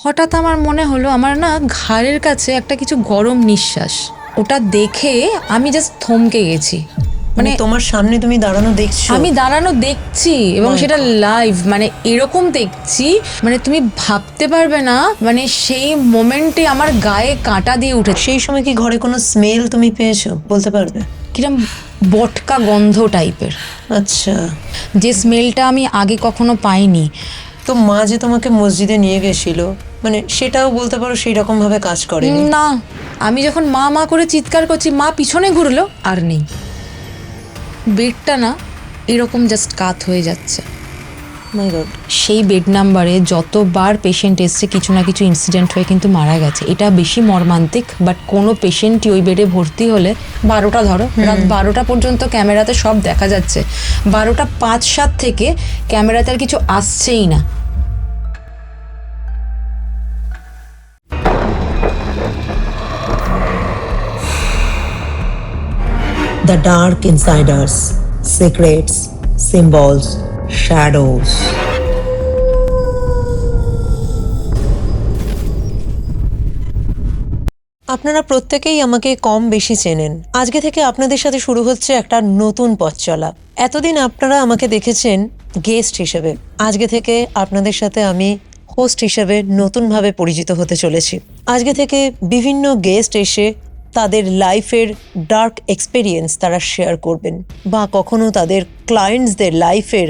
হঠাৎ আমার মনে হলো আমার না ঘাড়ের কাছে একটা কিছু গরম নিঃশ্বাস, ওটা দেখে আমি জাস্ট থমকে গেছি। মানে তোমার সামনে তুমি দাঁড়ানো দেখছো? আমি দাঁড়ানো দেখছি এবং সেটা লাইভ, মানে এরকম দেখছি, মানে তুমি ভাবতে পারবে না, মানে সেই মোমেন্টে আমার গায়ে কাঁটা দিয়ে উঠেছে। সেই সময় কি ঘরে কোনো স্মেল তুমি পেয়েছো, বলতে পারবে? কিরম বটকা গন্ধ টাইপের, আচ্ছা। যে স্মেলটা আমি আগে কখনো পাইনি। তো মা যে তোমাকে মসজিদে নিয়ে গেছিল, মানে সেটাও বলতে পারো সেই রকম ভাবে কাজ করে না, আমি যখন মা মা করে চিৎকার করছি, মা পিছনে ঘুরলো আর নেই। বেডটা না এরকম জাস্ট কাত হয়ে যাচ্ছে। মাই গড। সেই বেড নাম্বারে যতবার পেশেন্ট এসছে কিছু না কিছু ইনসিডেন্ট হয়ে কিন্তু মারা গেছে। এটা বেশি মর্মান্তিক, বাট কোনো পেশেন্টই ওই বেডে ভর্তি হলে 12টা ধরো, রাত 12টা পর্যন্ত ক্যামেরাতে সব দেখা যাচ্ছে, 12টা 5-7 থেকে ক্যামেরাতে আর কিছু আসছেই না। The dark insiders, secrets, symbols, shadows. আপনারা প্রত্যেকেই আমাকে কম বেশি চেনেন। আজকে থেকে আপনাদের সাথে শুরু হচ্ছে একটা নতুন পথ চলা। এতদিন আপনারা আমাকে দেখেছেন গেস্ট হিসেবে, আজকে থেকে আপনাদের সাথে আমি হোস্ট হিসেবে নতুনভাবে পরিচিত হতে চলেছি। আজকে থেকে বিভিন্ন গেস্ট এসে তাদের লাইফের ডার্ক এক্সপেরিয়েন্স তারা শেয়ার করবেন, বা কখনো তাদের ক্লায়েন্টসদের লাইফের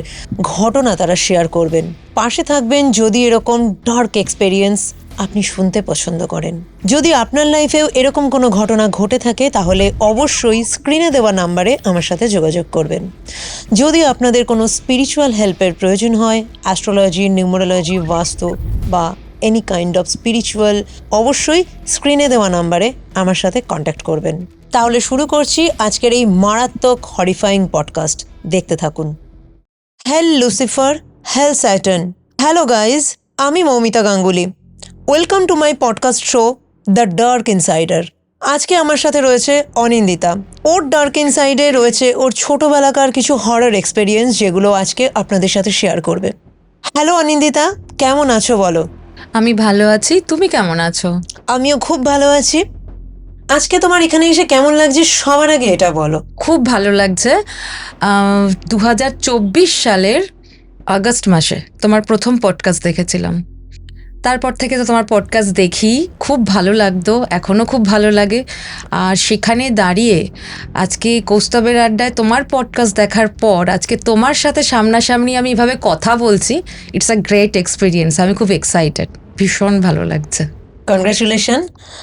ঘটনা তারা শেয়ার করবেন। পাশে থাকবেন যদি এরকম ডার্ক এক্সপেরিয়েন্স আপনি শুনতে পছন্দ করেন। যদি আপনার লাইফেও এরকম কোনো ঘটনা ঘটে থাকে তাহলে অবশ্যই স্ক্রিনে দেওয়া নাম্বারে আমার সাথে যোগাযোগ করবেন। যদি আপনাদের কোনো স্পিরিচুয়াল হেল্পের প্রয়োজন হয়, অ্যাস্ট্রোলজি, নিউমারোলজি, বাস্তু বা এনি কাইন্ড অফ স্পিরিচুয়াল, অবশ্যই স্ক্রিনে দেওয়া নাম্বারে আমার সাথে কন্ট্যাক্ট করবেন। তাহলে শুরু করছি আজকের এই মারাত্মক হরিফাইং পডকাস্ট। দেখতে থাকুন। হেল লুসিফার, হেল স্যাটার্ন। হ্যালো গাইজ, আমি Moumita Ganguly. Welcome to my podcast show the dark insider. আজকে আমার সাথে রয়েছে অনিন্দিতা। ওর ডার্ক ইনসাইডে রয়েছে ওর ছোটবেলাকার কিছু হরর এক্সপেরিয়েন্স, যেগুলো আজকে আপনাদের সাথে শেয়ার করবে। হ্যালো অনিন্দিতা, কেমন আছো বলো? আমি ভালো আছি, তুমি কেমন আছো? আমিও খুব ভালো আছি। আজকে তোমার এখানে এসে কেমন লাগছে সবার আগে এটা বলো। খুব ভালো লাগছে। 2024 সালের আগস্ট মাসে তোমার প্রথম পডকাস্ট দেখেছিলাম, তারপর থেকে তো তোমার পডকাস্ট দেখি, খুব ভালো লাগতো, এখনও খুব ভালো লাগে। আর সেখানে দাঁড়িয়ে আজকে কৌস্তবের আড্ডায় তোমার পডকাস্ট দেখার পর আজকে তোমার সাথে সামনাসামনি আমি এভাবে কথা বলছি, ইটস আ গ্রেট এক্সপিরিয়েন্স। আমি খুব এক্সাইটেড, ভীষণ ভালো লাগছে। কংগ্রাচুলেশন।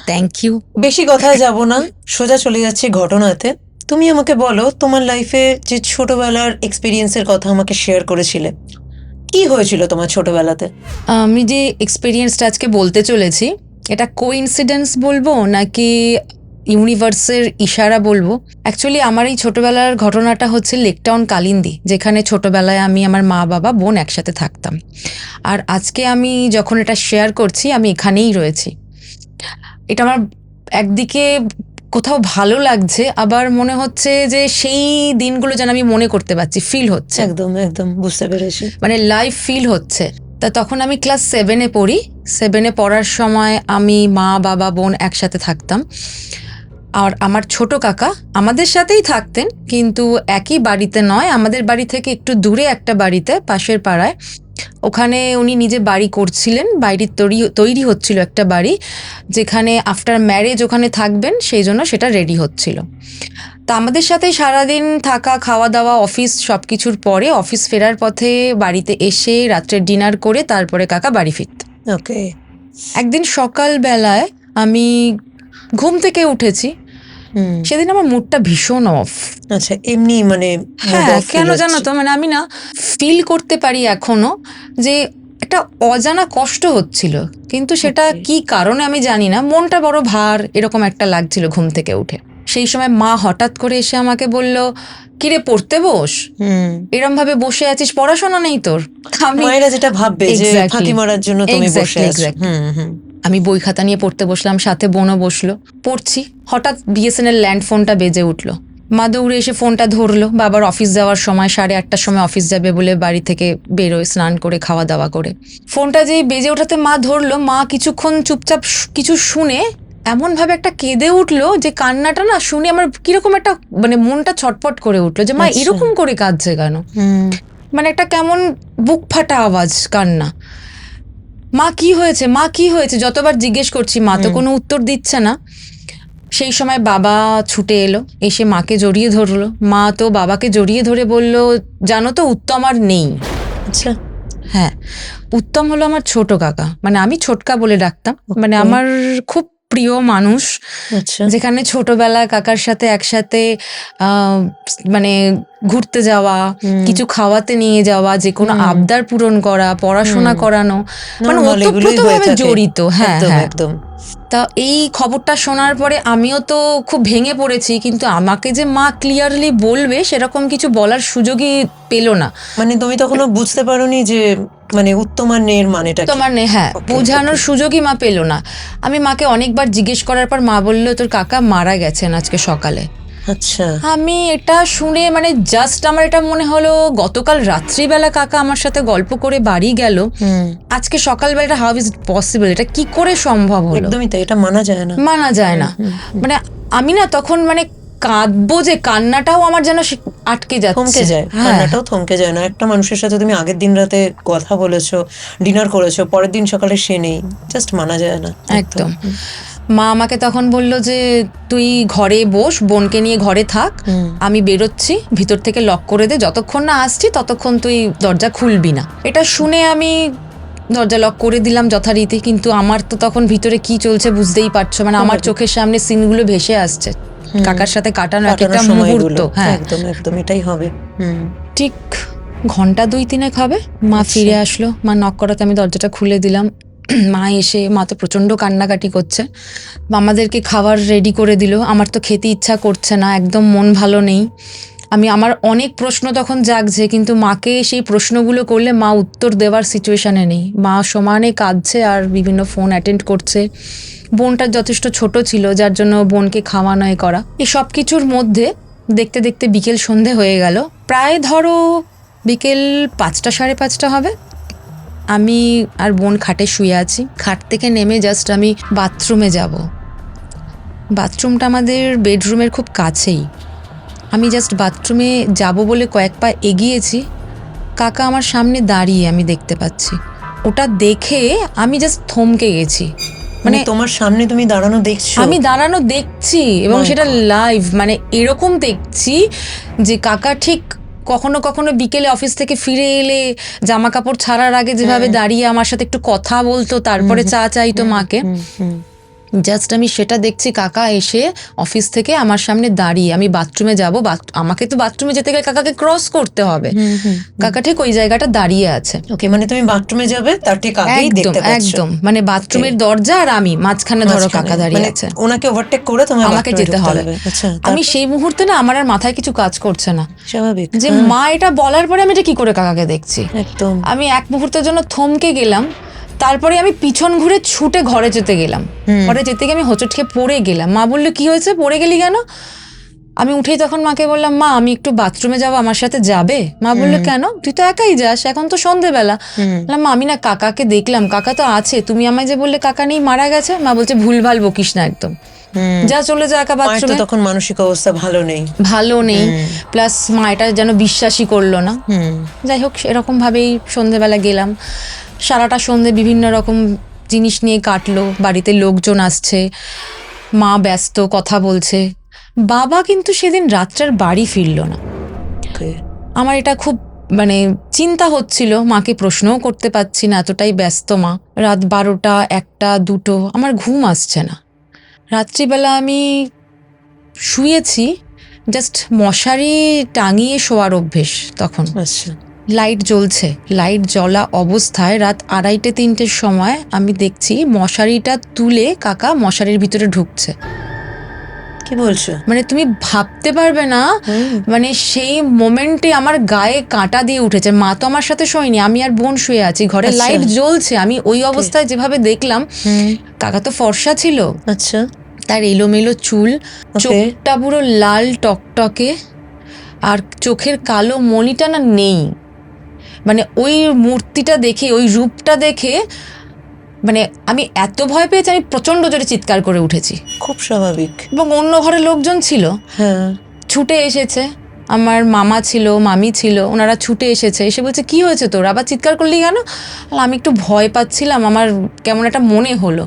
Thank you. বেশি কথায় যাব না, সোজা চলে যাচ্ছি ঘটনাতে। তুমি আমাকে বলো, তোমার লাইফে যে ছোটবেলার এক্সপিরিয়েন্সের কথা আমাকে শেয়ার করেছিলে, কি হয়েছিল তোমার ছোটবেলাতে? আমি যে এক্সপিরিয়েন্সটা আজকে বলতে চলেছি, এটা কোইন্সিডেন্স বলবো নাকি ইউনিভার্সের ইশারা বলবো? অ্যাকচুয়ালি আমার এই ছোটবেলার ঘটনাটা হচ্ছে লেকটাউন কালিন্দী, যেখানে ছোটবেলায় আমি, আমার মা, বাবা, বোন একসাথে থাকতাম। আর আজকে আমি যখন এটা শেয়ার করছি আমি এখানেই রয়েছি। এটা আমার একদিকে কোথাও ভালো লাগছে, আবার মনে হচ্ছে যে সেই দিনগুলো যেন আমি মনে করতে পারছি, ফিল হচ্ছে, একদম একদম বুঝতে পেরেছি, মানে লাইভ ফিল হচ্ছে। তা তখন আমি ক্লাস 7-এ পড়ি। 7-এ পড়ার সময় আমি, মা, বাবা, বোন একসাথে থাকতাম। আর আমার ছোট কাকা আমাদের সাথেই থাকতেন, কিন্তু একই বাড়িতে নয়, আমাদের বাড়ি থেকে একটু দূরে একটা বাড়িতে, পাশের পাড়ায়। ওখানে উনি নিজে বাড়ি করছিলেন, বাড়ির তৈরি হচ্ছিল একটা বাড়ি, যেখানে আফটার ম্যারেজ ওখানে থাকবেন, সেই জন্য সেটা রেডি হচ্ছিল। তা আমাদের সাথে সারাদিন থাকা, খাওয়া দাওয়া, অফিস সব কিছুর পরে অফিস ফেরার পথে বাড়িতে এসে রাত্রে ডিনার করে তারপরে কাকা বাড়ি ফিরত। ওকে। একদিন সকালবেলায় আমি ঘুম থেকে উঠেছি, সেদিন আমার মুডটা ভীষণ অফ। আচ্ছা, এমনি মানে হ্যাঁ, কেন জানো তো, মানে আমি না ফিল করতে পারি এখনো যে একটা অজানা কষ্ট হচ্ছিল, কিন্তু সেটা কি কারণে আমি জানি না, মনটা বড় ভার এরকম একটা লাগছিল ঘুম থেকে উঠে। সেই সময় মা হঠাৎ করে এসে আমাকে বলল, কিরে পড়তে বস, এরম ভাবে বসে আছিস, পড়াশোনা নেই তোর? মায়েরা যেটা ভাববে যে ফাঁকি মারার জন্য তুমি বসে আছো। আমি বই খাতা নিয়ে পড়তে বসলাম, সাথে বোনও বসলো, পড়ছি। হঠাৎ বিএসএনএল ল্যান্ড ফোনটা বেজে উঠলো। মা দৌড়ে এসে ফোনটা ধরলো, বাবার অফিস যাওয়ার সময় 8:30টার সময় অফিস যাবে বলে বাড়ি থেকে বেরোয় স্নান করে খাওয়া দাওয়া করে। ফোনটা যেই বেজে ওঠাতে মা ধরলো, মা কিছুক্ষণ চুপচাপ কিছু শুনে এমনভাবে একটা কেঁদে উঠলো যে কান্নাটা না শুনে আমার কিরকম একটা মানে মনটা ছটফট করে উঠলো যে মা আচ্ছা। এরকম করে কাঁদছে কেন, মানে একটা কেমন বুক ফাটা আওয়াজ, কান্না। মা কি হয়েছে, মা কি হয়েছে, যতবার জিজ্ঞেস করছি মা তো কোনো উত্তর দিচ্ছে না। সেই সময় বাবা ছুটে এলো, এসে মাকে জড়িয়ে ধরলো। মা তো বাবাকে জড়িয়ে ধরে বলল, জানো তো উত্তম আর নেই। আচ্ছা। হ্যাঁ, উত্তম হলো আমার ছোট কাকা, মানে আমি ছোটকা বলে ডাকতাম, মানে আমার খুব প্রিয় মানুষ। আচ্ছা। যেখানে ছোটবেলা কাকার সাথে একসাথে মানে ঘুরতে যাওয়া, কিছু খাওয়াতে নিয়ে যাওয়া, যে কোনো আবদার পূরণ করা, পড়াশোনা করানো, মানে Normal এগুলোই হয়ে ওতপ্রোতভাবে থাকে। জড়িত। হ্যাঁ একদম, হ্যাঁ। একদম। তা এই খবরটা শোনার পরে আমিও তো খুব ভেঙে পড়েছি, কিন্তু আমাকে যে মা ক্লিয়ারলি বলবে সেরকম কিছু বলার সুযোগই পেলো না। মানে তুমি তখনও বুঝতে পারোনি যে মানে উত্তম আর নেয়ের মানেটা কি? তোমার হ্যাঁ, Okay, বোঝানোর okay. সুযোগই মা পেলো না। আমি মাকে অনেকবার জিজ্ঞেস করার পর মা বললো তোর কাকা মারা গেছেন আজকে সকালে। আচ্ছা। আমি এটা শুনে মানে জাস্ট আমার এটা মনে হলো গতকাল রাত্রিবেলা কাকা আমার সাথে গল্প করে বাড়ি গেল, আজকে সকালবেলা হাউ ইজ ইট পসিবল, এটা কি করে সম্ভব হলো? একদমই তাই, এটা মানা যায় না। মানা যায় না। মানে আমি না তখন মানে কাঁদবো যে কান্নাটাও আমার যেন আটকে যাচ্ছে, থমকে যায়, কান্নাটাও থমকে যায় না। একটা মানুষের সাথে তুমি আগের দিন রাতে কথা বলেছো, ডিনার করেছো, পরের দিন সকালে সে নেই, জাস্ট মানা যায় না। একদম। মা আমাকে তখন বলল যে তুই ঘরে বস, বোনকে নিয়ে ঘরে থাক, আমি বেরোচ্ছি, ভিতর থেকে লক করে দে, যতক্ষণ না আসছি ততক্ষণ তুই দরজা খুলবি না। এটা শুনে আমি দরজা লক করে দিলাম যথারীতি, কিন্তু আমার তো তখন ভিতরে কি চলছে বুঝতেই পারছো, মানে আমার চোখের সামনে সিনগুলো ভেসে আসছে, কাকার সাথে কাটানো একটা মুহূর্ত। হ্যাঁ একদম একদম, এটাই হবে। ঠিক ঘন্টা 2-3 হবে, মা ফিরে আসলো। মা নক করাতে আমি দরজাটা খুলে দিলাম। মা এসে, মা তো প্রচণ্ড কান্নাকাটি করছে, আমাদেরকে খাবার রেডি করে দিল। আমার তো খেতে ইচ্ছা করছে না, একদম মন ভালো নেই। আমার অনেক প্রশ্ন তখন জাগছে, কিন্তু মাকে সেই প্রশ্নগুলো করলে মা উত্তর দেওয়ার সিচুয়েশানে নেই। মা সমানে কাঁদছে আর বিভিন্ন ফোন অ্যাটেন্ড করছে। বোনটা যথেষ্ট ছোট ছিল, যার জন্য বোনকে খাওয়ানো করা, এই সব কিছুর মধ্যে দেখতে দেখতে বিকেল সন্ধে হয়ে গেল। প্রায় ধরো বিকেল 5টা 5:30 হবে। আমি আর বোন খাটে শুয়ে আছি। খাট থেকে নেমে জাস্ট আমি বাথরুমে যাব। বাথরুমটা আমাদের বেডরুমের খুব কাছেই। আমি জাস্ট বাথরুমে যাব বলে কয়েক পা এগিয়েছি, কাকা আমার সামনে দাঁড়িয়ে আমি দেখতে পাচ্ছি। ওটা দেখে আমি জাস্ট থমকে গেছি। মানে তোমার সামনে তুমি দাঁড়ানো দেখছো? আমি দাঁড়ানো দেখছি এবং সেটা লাইভ, মানে এরকম দেখছি যে কাকা ঠিক কখনো কখনো বিকেলে অফিস থেকে ফিরে এলে জামা কাপড় ছাড়ার আগে যেভাবে দাঁড়িয়ে আমার সাথে একটু কথা বলতো, তারপরে চা চাইতো মাকে, জাস্ট আমি সেটা দেখছি। কাকা এসে অফিস থেকে আমার সামনে দাঁড়িয়ে, আমি বাথরুমে যাব, আমাকে তো বাথরুমে যেতে গেলে কাকাকে ক্রস করতে হবে, কাকা ঠিক ওই জায়গাটা দাঁড়িয়ে আছে। ওকে, মানে তুমি বাথরুমে যাবে তার ঠিক আগেই দেখতে পাচ্ছো? একদম, মানে বাথরুমের দরজা আর আমি মাঝখানে ধরো কাকা দাঁড়িয়ে আছে, ওনাকে ওভারটেক করে আমাকে যেতে হবে। আচ্ছা, আমি সেই মুহূর্তে না আমার আর মাথায় কিছু কাজ করছে না, স্বাভাবিক যে মা এটা বলার পরে আমি এটা কি করে কাকাকে দেখছি। একদম। আমি এক মুহূর্তের জন্য থমকে গেলাম, তারপরে আমি পিছন ঘুরে ছুটে ঘরে যেতে গেলাম। ঘরে যেতে গিয়ে আমি হোঁচট খেয়ে পড়ে গেলাম। মা বললো কি হয়েছে, পড়ে গেলি কেন? আমি উঠেই তখন মাকে বললাম, মা আমি একটু বাথরুমে যাবো, আমার সাথে যাবে? মা বললো কেন, তুই তো একাই যাস, এখন তো সন্ধেবেলা। বললাম মা আমি না কাকাকে দেখলাম, কাকা তো আছে, তুমি আমায় যে বললে কাকা নেই, মারা গেছে। মা বলছে ভুলভাল বকিস না একদম, যা চলে যা একা বাথরুমে। তখন মানসিক অবস্থা ভালো নেই, প্লাস মা এটা যেন বিশ্বাসই করলো না। যাই হোক, এরকম ভাবেই সন্ধেবেলা গেলাম। সারাটা সন্ধে বিভিন্ন রকম জিনিস নিয়ে কাটলো, বাড়িতে লোকজন আসছে, মা ব্যস্ত, কথা বলছে। বাবা কিন্তু সেদিন রাত্রের বাড়ি ফিরল না। আমার এটা খুব মানে চিন্তা হচ্ছিল, মাকে প্রশ্নও করতে পারছি না, এতটাই ব্যস্ত মা। রাত 12টা 1টা 2টো, আমার ঘুম আসছে না। রাত্রিবেলা আমি শুয়েছি, জাস্ট মশারি টাঙিয়ে শোয়ার অভ্যেস তখন। আচ্ছা। লাইট জ্বলছে, লাইট জ্বলা অবস্থায় রাত 2:30-3টের সময় আমি দেখছি মশারিটা তুলে কাকা মশারির ভিতরে ঢুকছে। কি বলছো? মানে তুমি ভাবতে পারবে না, মানে সেই মোমেন্টে আমার গায়ে কাঁটা দিয়ে উঠেছে। মা তো আমার সাথে শোয়নি, আমি আর বোন শুয়ে আছি, ঘরে লাইট জ্বলছে। আমি ওই অবস্থায় যেভাবে দেখলাম, কাকা তো ফর্সা ছিল, আচ্ছা, তার এলোমেলো চুল, চোখটা পুরো লাল টকটকে, আর চোখের কালো মণিটা না নেই। মানে ওই মূর্তিটা দেখে, ওই রূপটা দেখে মানে আমি এত ভয় পেয়েছি, আমি প্রচন্ড জোরে চিৎকার করে উঠেছি। খুব স্বাভাবিক। এবং অন্য ঘরের লোকজন ছিল, হ্যাঁ, ছুটে এসেছে। আমার মামা ছিল, মামি ছিল, ওনারা ছুটে এসেছে, এসে বলছে কি হয়েছে তোর, আবার চিৎকার করলি কেন? আমি একটু ভয় পাচ্ছিলাম, আমার কেমন একটা মনে হলো।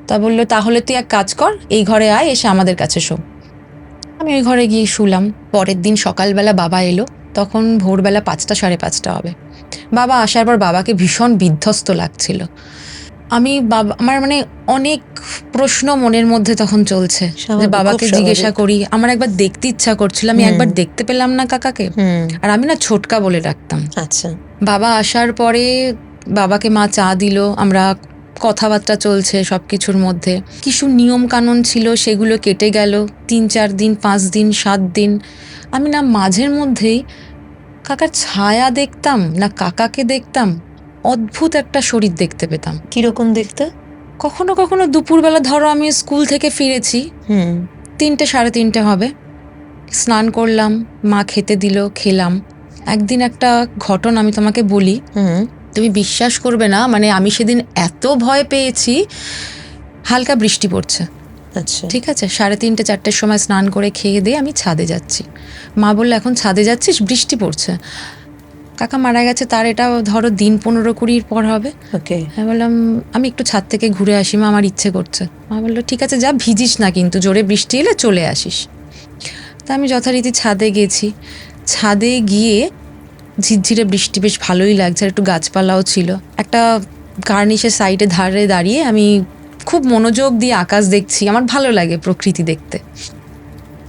তা বললো তাহলে তুই এক কাজ কর, এই ঘরে আয়, এসে আমাদের কাছে শো। আমি ওই ঘরে গিয়ে শুলাম। পরের দিন সকালবেলা বাবা এলো, তখন ভোরবেলা 5টা 5:30 হবে। বাবা আসার পর বাবাকে ভীষণ বিধ্বস্ত লাগছিল। আমার মানে অনেক প্রশ্ন মনের মধ্যে তখন চলছে, যে বাবাকে জিজ্ঞাসা করি। আমার একবার দেখতে ইচ্ছা করছিল, আমি একবার দেখতে পেলাম না কাকাকে। আর আমি না ছোটকা বলে ডাকতাম। আচ্ছা। বাবা আসার পরে বাবাকে মা চা দিল, আমরা কথাবার্তা চলছে সবকিছুর মধ্যে। কিছু নিয়ম কানুন ছিল, সেগুলো কেটে গেল। 3-4 দিন, 5 দিন, 7 দিন, আমি না মাঝের মধ্যেই কাকার ছায়া দেখতাম, না কাকাকে দেখতাম। অদ্ভুত একটা শরীর দেখতে পেতাম। কিরকম দেখতে? কখনো কখনো দুপুরবেলা, ধরো আমি স্কুল থেকে ফিরেছি, 3টে 3:30 হবে, স্নান করলাম, মা খেতে দিল, খেলাম। একদিন একটা ঘটনা আমি তোমাকে বলি, তুমি বিশ্বাস করবে না। মানে আমি সেদিন এত ভয় পেয়েছি, হালকা বৃষ্টি পড়ছে, আচ্ছা, ঠিক আছে, 3:30 4টের সময় স্নান করে খেয়ে দিয়ে আমি ছাদে যাচ্ছি। মা বললো এখন ছাদে যাচ্ছিস, বৃষ্টি পড়ছে। কাকা মারা গেছে তার এটা ধরো দিন 15-20 পর হবে। ওকে। আমি বললাম আমি একটু ছাদ থেকে ঘুরে আসি মা, আমার ইচ্ছে করছে। মা বললো ঠিক আছে যা, ভিজিস না কিন্তু, জোরে বৃষ্টি এলে চলে আসিস। তা আমি যথারীতি ছাদে গেছি। ছাদে গিয়ে ঝিরঝিরে বৃষ্টি, বেশ ভালোই লাগছে, আর একটু গাছপালাও ছিল। একটা কার্নিশের সাইডে ধারে দাঁড়িয়ে আমি খুব মনোযোগ দিয়ে আকাশ দেখছি, আমার ভালো লাগে প্রকৃতি দেখতে।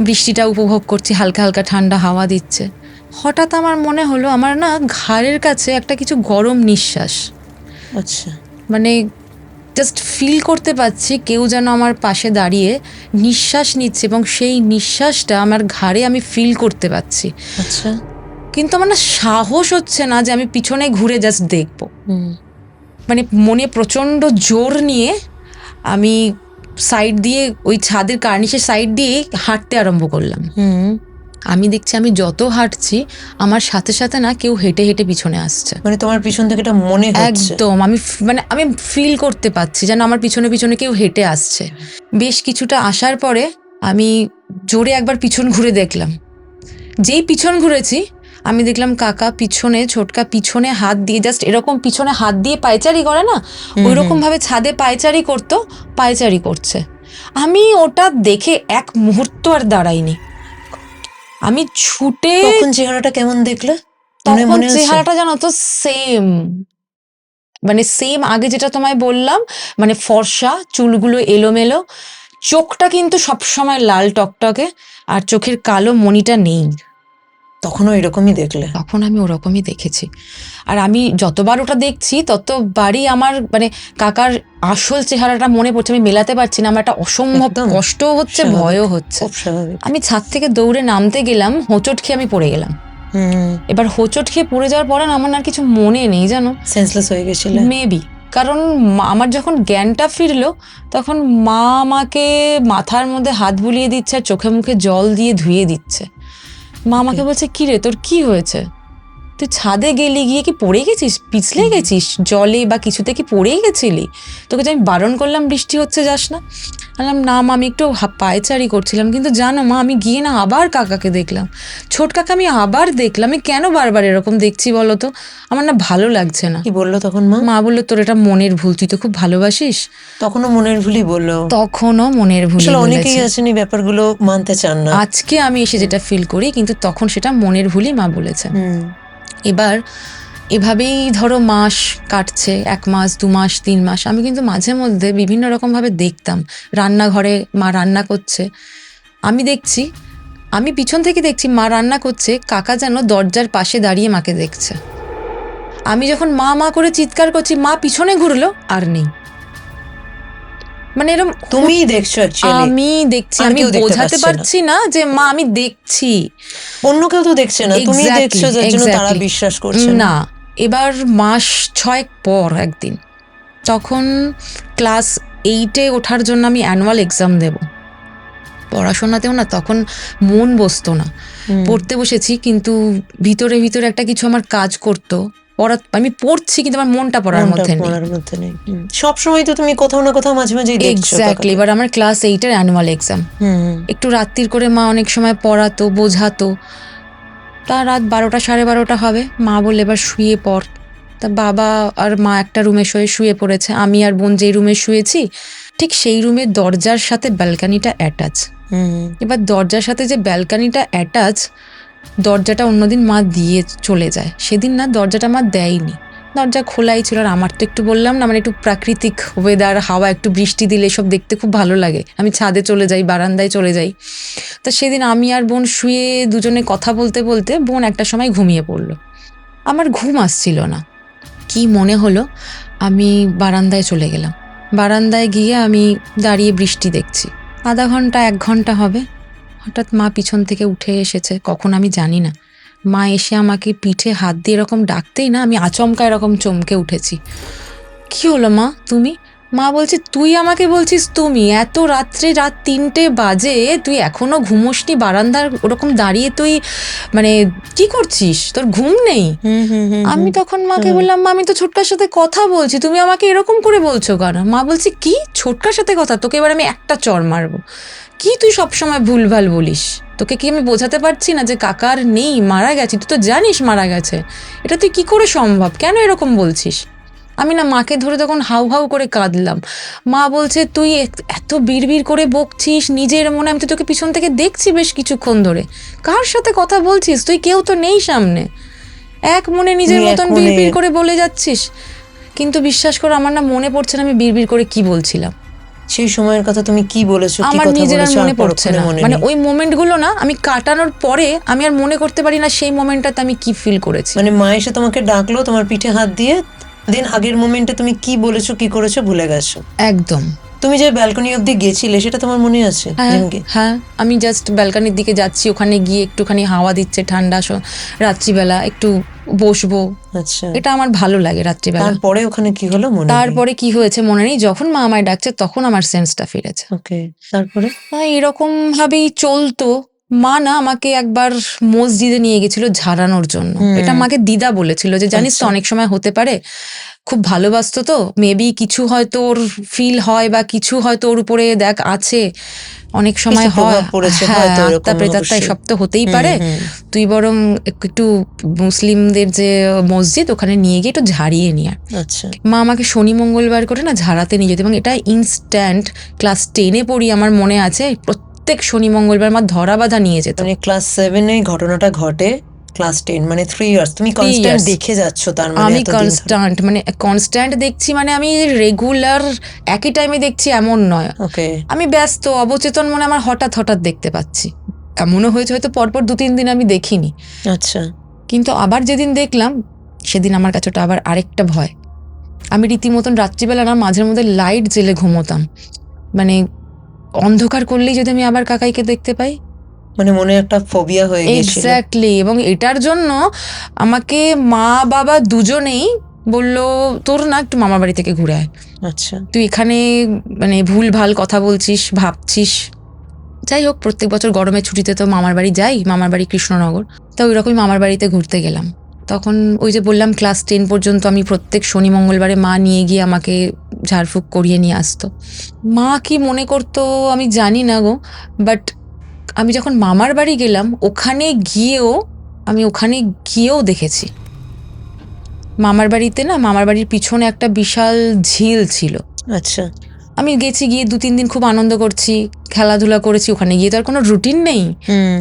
বৃষ্টিটা উপভোগ করছি, হালকা হালকা ঠান্ডা হাওয়া দিচ্ছে। হঠাৎ আমার মনে হলো আমার না ঘাড়ের কাছে একটা কিছু গরম নিঃশ্বাস। আচ্ছা। মানে জাস্ট ফিল করতে পারছি কেউ যেন আমার পাশে দাঁড়িয়ে নিঃশ্বাস নিচ্ছে, এবং সেই নিঃশ্বাসটা আমার ঘাড়ে আমি ফিল করতে পারছি। আচ্ছা। কিন্তু আমার না সাহস হচ্ছে না যে আমি পিছনে ঘুরে জাস্ট দেখবো। মানে মনে প্রচণ্ড জোর নিয়ে আমি সাইড দিয়ে, ওই ছাদের কার্নিশের সাইড দিয়ে হাঁটতে আরম্ভ করলাম। আমি দেখছি আমি যত হাঁটছি আমার সাথে সাথে না কেউ হেঁটে হেঁটে পিছনে আসছে। মানে তোমার পিছন থেকে এটা মনে হচ্ছে? একদম আমি ফিল করতে পাচ্ছি যেন আমার পিছনে পিছনে কেউ হেঁটে আসছে। বেশ কিছুটা আসার পরে আমি জোরে একবার পিছন ঘুরে দেখলাম। যেই পিছন ঘুরেছি আমি দেখলাম কাকা পিছনে, ছোটকা পিছনে হাত দিয়ে, জাস্ট এরকম পিছনে হাত দিয়ে পায়চারি করে না, ওই রকম ভাবে ছাদে পায়চারি করতো, পায়চারি করছে। আমি ওটা দেখে এক মুহূর্ত আর দাঁড়াইনি, আমি ছুটে। তখন চেহারাটা কেমন দেখলে? তখন চেহারাটা জানো তো সেম, মানে সেম আগে যেটা তোমায় বললাম, মানে ফর্সা, চুলগুলো এলোমেলো, চোখটা কিন্তু সবসময় লাল টকটকে, আর চোখের কালো মণিটা নেই। তখনও এরকমই দেখলে? তখন আমি ওরকমই দেখেছি। আর আমি যতবার ওটা দেখছি ততবারই আমার মানে কাকার আসল চেহারাটা মনে পড়ছে, আমি মেলাতে পারছি না, আমার একটা অসম্ভব কষ্টও হচ্ছে, ভয়ও হচ্ছে। আমি ছাদ থেকে দৌড়ে নামতে গেলাম, হোঁচট খেয়ে আমি পড়ে গেলাম। এবার হোঁচট খেয়ে পড়ে যাওয়ার পরে না আমার আর কিছু মনে নেই, জানো, সেন্সলেস হয়ে গেছিল মেবি। কারণ আমার যখন জ্ঞানটা ফিরলো তখন মা আমাকে মাথার মধ্যে হাত বুলিয়ে দিচ্ছে আর চোখে মুখে জল দিয়ে ধুয়ে দিচ্ছে। মা আমাকে বলছে কি রে তোর কি হয়েছে, তুই ছাদে গেলি, গিয়ে কি পড়ে গেছিস, পিছলে গেছিস জলে বা কিছুতে কি পড়েই গেছিলি? তোকে যে আমি বারণ করলাম বৃষ্টি হচ্ছে যাস না। বললাম না মা আমি একটু পায়চারি করছিলাম। কিন্তু জানো মা আমি গিয়ে না আবার কাকাকে দেখলাম, ছোট কাকা আমি আবার দেখলাম। আমি কেন বারবার এরকম দেখছি বলো তো, আমার না ভালো লাগছে না। কি বললো তখন মা? মা বললো তোর এটা মনের ভুল, তুই তো খুব ভালোবাসিস। তখনও মনের ভুলই বললো? তখনও মনের ভুল। অনেকেই আছেন এই ব্যাপারগুলো মানতে চান না। আজকে আমি এসে যেটা ফিল করি, কিন্তু তখন সেটা মনের ভুলই মা বলেছে। এবার এভাবেই ধরো মাস কাটছে, 1 মাস 2 মাস 3 মাস। আমি কিন্তু মাঝে মধ্যে বিভিন্ন রকমভাবে দেখতাম, রান্নাঘরে মা রান্না করছে, আমি দেখছি, আমি পিছন থেকে দেখছি মা রান্না করছে, কাকা যেন দরজার পাশে দাঁড়িয়ে মাকে দেখছে। আমি যখন মা মা করে চিৎকার করছি, মা পিছনে ঘুরলো আর নেই। মানে এরকম তুমি দেখছো? আমি দেখছি, আমি বোঝাতে পারছি না যে মা আমি দেখছি, অন্য কেউ তো দেখছে না, তুমি দেখছো, যার জন্য তারা বিশ্বাস করছে না। এবার মাস 6 পর একদিন তখন ক্লাস 8-এ ওঠার জন্য আমি অ্যানুয়াল এক্সাম দেব। পড়াশোনাতেও না তখন মন বসতো না, পড়তে বসেছি কিন্তু ভিতরে ভিতরে একটা কিছু আমার কাজ করতো। আমি পড়ছি কিন্তু আমার মনটা পড়ার মধ্যে নেই। সব সময় তো তুমি কোথাও না কোথাও মাঝে মাঝে এক্স্যাক্টলি। এবার আমার ক্লাস 8-এর অ্যানুয়াল এক্সাম, একটু রাত্রির করে মা অনেক সময় পড়াতো, বোঝাতো। তা রাত 12টা 12:30 হবে, মা বললে এবার শুয়ে পড়। তা বাবা আর মা একটা রুমে শুয়ে পড়েছে, আমি আর বোন যেই রুমে শুয়েছি ঠিক সেই রুমের দরজার সাথে ব্যালকানিটা অ্যাটাচ। এবার দরজার সাথে যে ব্যালকানিটা অ্যাটাচ, দরজাটা অন্যদিন মা দিয়ে চলে যায়, সেদিন না দরজাটা মা দেয়নি, দরজা খোলাই ছিল। আর আমার তো একটু বললাম না, মানে একটু প্রাকৃতিক ওয়েদার, হাওয়া, একটু বৃষ্টি দিলে এসব দেখতে খুব ভালো লাগে। আমি ছাদে চলে যাই, বারান্দায় চলে যাই। তা সেদিন আমি আর বোন শুয়ে দুজনে কথা বলতে বলতে বোন একটা সময় ঘুমিয়ে পড়লো। আমার ঘুম আসছিল না, কি মনে হলো আমি বারান্দায় চলে গেলাম। বারান্দায় গিয়ে আমি দাঁড়িয়ে বৃষ্টি দেখছি, আধা ঘন্টা 1 ঘন্টা হবে। হঠাৎ মা পিছন থেকে উঠে এসেছে, কখন আমি জানি না। মা এসে আমাকে পিঠে হাত দিয়ে এরকম ডাকতেই না আমি আচমকা এরকম চমকে উঠেছি। কি হলো মা, তুমি? মা বলছে, তুই আমাকে বলছিস তুমি? এত রাত্রে, রাত 3টে বাজে, তুই এখনো ঘুমোসনি? বারান্দার ওরকম দাঁড়িয়ে তুই মানে কি করছিস? তোর ঘুম নেই? আমি তখন মাকে বললাম, মা আমি তো ছোটকার সাথে কথা বলছি, তুমি আমাকে এরকম করে বলছো কেন? মা বলছে, কি ছোটকার সাথে কথা? তোকে এবার আমি একটা চড় মারবো। কি তুই সবসময় ভুলভাল বলিস? তোকে কি আমি বোঝাতে পারছি না যে কাকার নেই, মারা গেছে? তুই তো জানিস মারা গেছে, এটা তুই কি করে সম্ভব? কেন এরকম বলছিস? আমি না মাকে ধরে তখন হাউ হাউ করে কাঁদলাম। মা বলছে, তুই এত বিড়বিড় করে বকছিস নিজের মনে, আমি তো তোকে পিছন থেকে দেখছি বেশ কিছুক্ষণ ধরে, কার সাথে কথা বলছিস তুই? কেউ তো নেই সামনে, এক মনে নিজের মতন বিড়বিড় করে বলে যাচ্ছিস। কিন্তু বিশ্বাস করো আমার না মনে পড়ছে না আমি বিড়বিড় করে কি বলছিলাম। সেই সময়ের কথা তুমি কি বলেছো, আমার নিজের আর মনে পড়ছে না। মানে ওই মোমেন্টগুলো না আমি কাটানোর পরে আমি আর মনে করতে পারি না সেই মোমেন্টটাতে আমি কি ফিল করেছি। মানে মা এসে তোমাকে ডাকলো তোমার পিঠে হাত দিয়ে, দেন আগের মোমেন্টে তুমি কি বলেছো কি করেছো ভুলে গেছো একদম। তুমি যে ব্যালকনি অবধি গেছিলে সেটা তোমার মনে আছে? হ্যাঁ, আমি জাস্ট ব্যালকনির দিকে যাচ্ছি, ওখানে গিয়ে একটুখানি হাওয়া দিচ্ছে ঠান্ডা, রাত্রিবেলা একটু বসবো। আচ্ছা, এটা আমার ভালো লাগে রাত্রিবেলা। তারপরে ওখানে কি হলো মনে নেই? তারপরে কি হয়েছে মনে নেই, যখন মা আমায় ডাকছে তখন আমার সেন্সটা ফিরেছে। ওকে, তারপরে এরকম ভাবেই চলতো। মা না আমাকে একবার মসজিদে নিয়ে গেছিল ঝাড়ানোর জন্য। এটা মাকে দিদা বলেছিল যে জানিস তো অনেক সময় হতে পারে, খুব ভালোবাসতো তো, মেবি কিছু হয়তো ওর ফিল হয় বা কিছু হয়তো ওর উপরে দেখ আছে, অনেক সময় হয়, হ্যাঁ আত্মা প্রেতাত্মা এসব তো হতেই পারে। তুই বরং একটু মুসলিমদের যে মসজিদ ওখানে নিয়ে গিয়ে একটু ঝাড়িয়ে নিয়ে। আচ্ছা, মা আমাকে শনি মঙ্গলবার করে না ঝাড়াতে নিয়ে যেত, এবং এটা ইনস্ট্যান্ট। ক্লাস 10-এ পড়ি, আমার মনে আছে প্রত্যেক শনি মঙ্গলবার মা ধরা বাঁধা নিয়ে যেত। মানে ক্লাস 7-এ ঘটনাটা ঘটে, ক্লাস 10 মানে 3 ইয়ার্স তুমি কনস্ট্যান্ট দেখে যাচ্ছ। তার মানে আমি কনস্ট্যান্ট দেখছি, মানে আমি রেগুলার একই টাইমে দেখছি এমন নয়। ওকে, আমি ব্যস্ত অবচেতন মনে আমার হঠাৎ হঠাৎ দেখতে পাচ্ছি। এমনও হয়েছে হয়তো পরপর 2-3 দিন আমি দেখিনি। আচ্ছা, কিন্তু আবার যেদিন দেখলাম সেদিন আমার কাছে ওটা আবার আরেকটা ভয়। আমি রীতিমতন রাত্রিবেলা না মাঝের মধ্যে লাইট জেলে ঘুমোতাম, মানে অন্ধকার করলেই যদি আমি আবার কাকাইকে দেখতে পাই। মানে মনে একটা ফোবিয়া হয়ে গিয়েছিল। এক্স্যাক্টলি। এবং এটার জন্য আমাকে মা বাবা দুজনেই বলল, তোর না একটু মামার বাড়ি থেকে ঘুরে আয়। আচ্ছা, তুই এখানে মানে ভুল ভাল কথা বলছিস, ভাবছিস। যাই হোক, প্রত্যেক বছর গরমের ছুটিতে তো মামার বাড়ি যাই, মামার বাড়ি কৃষ্ণনগর। তা ওই রকমই মামার বাড়িতে ঘুরতে গেলাম। তখন ওই যে বললাম ক্লাস 10 পর্যন্ত আমি প্রত্যেক শনি মঙ্গলবারে মা নিয়ে গিয়ে আমাকে ঝাড়ফুঁক করিয়ে নিয়ে আসতো। মা কি মনে করতো আমি জানি না গো, বাট আমি যখন মামার বাড়ি গেলাম ওখানে গিয়েও দেখেছি মামার বাড়িতে না, মামার বাড়ির পিছনে একটা বিশাল ঝিল ছিল। আচ্ছা, আমি গেছি, গিয়ে 2-3 দিন খুব আনন্দ করছি, খেলাধুলা করেছি। ওখানে গিয়ে তো আর কোনো রুটিন নেই,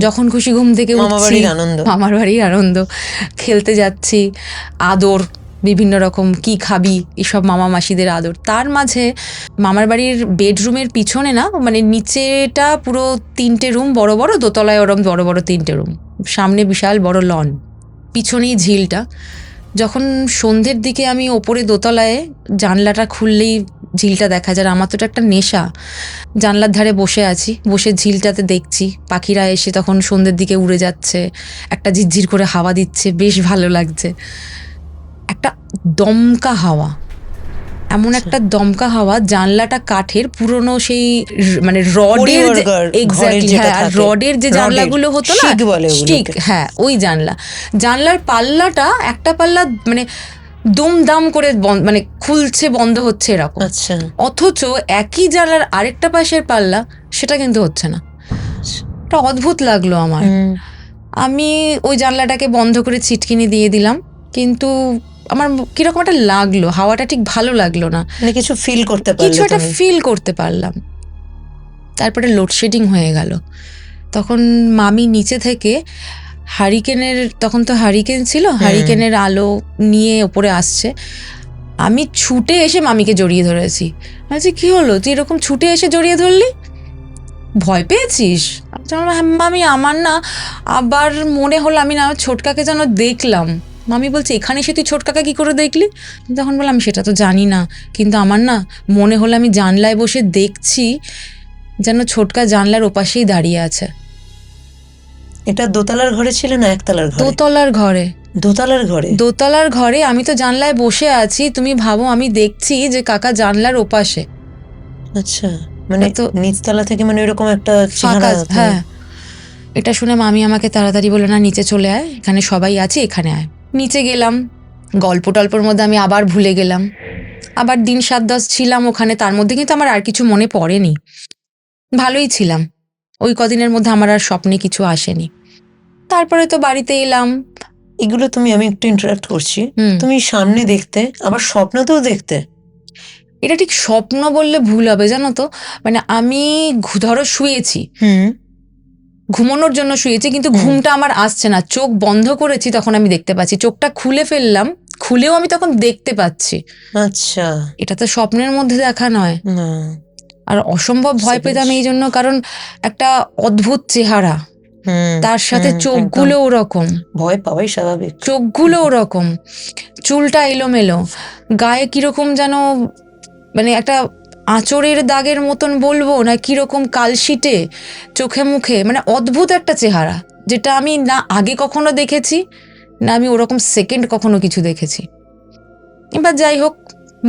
যখন খুশি ঘুম থেকে উঠছি, মামার বাড়ির আনন্দ, খেলতে যাচ্ছি, আদর বিভিন্ন রকম, কি খাবি এসব মামা মাসিদের আদর। তার মাঝে মামার বাড়ির বেডরুমের পিছনে না, মানে নিচেটা পুরো 3টে রুম বড় বড়, দোতলায় ওরম বড় বড় 3টে রুম, সামনে বিশাল বড় লন, পিছনেই ঝিলটা। যখন সন্ধ্যের দিকে আমি ওপরে দোতলায় জানলাটা খুললেই ঝিলটা দেখা যায়, আমার তো একটা নেশা। জানলার ধারে বসে আছি, বসে ঝিলটাতে দেখছি, পাখিরা এসে তখন সন্ধ্যের দিকে উড়ে যাচ্ছে, একটা ঝিরঝির করে হাওয়া দিচ্ছে, বেশ ভালো লাগছে, একটা দমকা হাওয়া, এমন একটা দমকা হাওয়া, জানলাটা কাঠের, পুরনো সেই মানে রডের, পরিবারঘর, ঘরের এক্স্যাক্টলি যেটা হ্যাঁ, থাকে। রডের যে রডের, জানলাগুলো হতো না, শিক বলে ওগুলোকে। শিক, হ্যাঁ ওই জানলার পাল্লাটা, একটা পাল্লা মানে দুমদাম করে মানে খুলছে বন্ধ হচ্ছে এরকম, আচ্ছা, অথচ একই জানলার আরেকটা পাশের পাল্লা সেটা কিন্তু হচ্ছে না। এটা অদ্ভুত লাগলো আমার। আমি ওই জানলাটাকে বন্ধ করে ছিটকিনি দিয়ে দিলাম, কিন্তু আমার কিরকম একটা লাগলো, হাওয়াটা ঠিক ভালো লাগলো না, মানে কিছু ফিল করতে কিছু পারলে একটা তুমি? ফিল করতে পারলাম। তারপরে লোডশেডিং হয়ে গেল। তখন মামি নিচে থেকে হারিকেনের, তখন তো হারিকেন ছিল, হারিকেনের আলো নিয়ে ওপরে আসছে। আমি ছুটে এসে মামিকে জড়িয়ে ধরেছি। বলছি কি হলো, তুই এরকম ছুটে এসে জড়িয়ে ধরলি, ভয় পেয়েছিস? আমি বললাম, "হ্যাঁ, মামি আমার না আবার মনে হলো আমি না আমার ছোটকাকে যেন দেখলাম।" মামি বলছে, এখানে এসে তুই ছোটকাকে কি করে দেখলি? তখন বললাম, সেটা তো জানি না, কিন্তু আমার না মনে হলো আমি জানলায় বসে দেখছি যেন ছোটকা জানলার ওপাশেই দাঁড়িয়ে আছে। এটা দোতলার ঘরে ছিল না একতলার ঘরে? দোতলার ঘরে। দোতলার ঘরে? দোতলার ঘরে আমি তো জানলায় বসে আছি, তুমি ভাবো আমি দেখছি যে কাকা জানলার ওপাশে। আচ্ছা, মানে তো নিচতলা থেকে মানে এরকম একটা ফাঁকা, চেহারা? হ্যাঁ। এটা শুনে মামি আমাকে তাড়াতাড়ি বললো, না নিচে চলে আয়, এখানে সবাই আছে, এখানে আয়। নিচে গেলাম, গল্প টল্পর মধ্যে আমি আবার ভুলে গেলাম, আবার দিন 7-10 ছিলাম ওখানে, তার মধ্যে কিন্তু আমার আর কিছু মনে পড়েনি, ভালোই ছিলাম। ওই কদিনের মধ্যে আমার আর স্বপ্নে কিছু আসেনি। তারপরে তো বাড়িতে এলাম। এগুলো আমি একটু ইন্টারাপ্ট করছি, হুম। তুমি সামনে দেখতে, আবার স্বপ্নতেও দেখতে? এটা ঠিক স্বপ্ন বললে ভুল হবে, জানো তো, মানে আমি ধরো শুয়েছি, ঘুমানোর জন্য শুয়েছি, কিন্তু ঘুমটা আমার আসছে না, চোখ বন্ধ করেছি তখন আমি দেখতে পাচ্ছি, চোখটা খুলে ফেললাম, খুলেও আমি তখন দেখতে পাচ্ছি। আচ্ছা, এটা তো স্বপ্নের মধ্যে দেখা নয়। না, আর অসম্ভব ভয় পেতাম এই জন্য, কারণ একটা অদ্ভুত চেহারা, তার সাথে চোখগুলো ওরকম, ভয় পাওয়াই স্বাভাবিক। চোখগুলো ওরকম, চুলটা এলোমেলো, গায়ে কিরকম যেন মানে একটা আঁচড়ের দাগের মতন বলবো না, কিরকম কালশিটে, চোখে মুখে, মানে অদ্ভুত একটা চেহারা, যেটা আমি না আগে কখনো দেখেছি, না আমি ওরকম সেকেন্ড কখনো কিছু দেখেছি। এবার যাই হোক,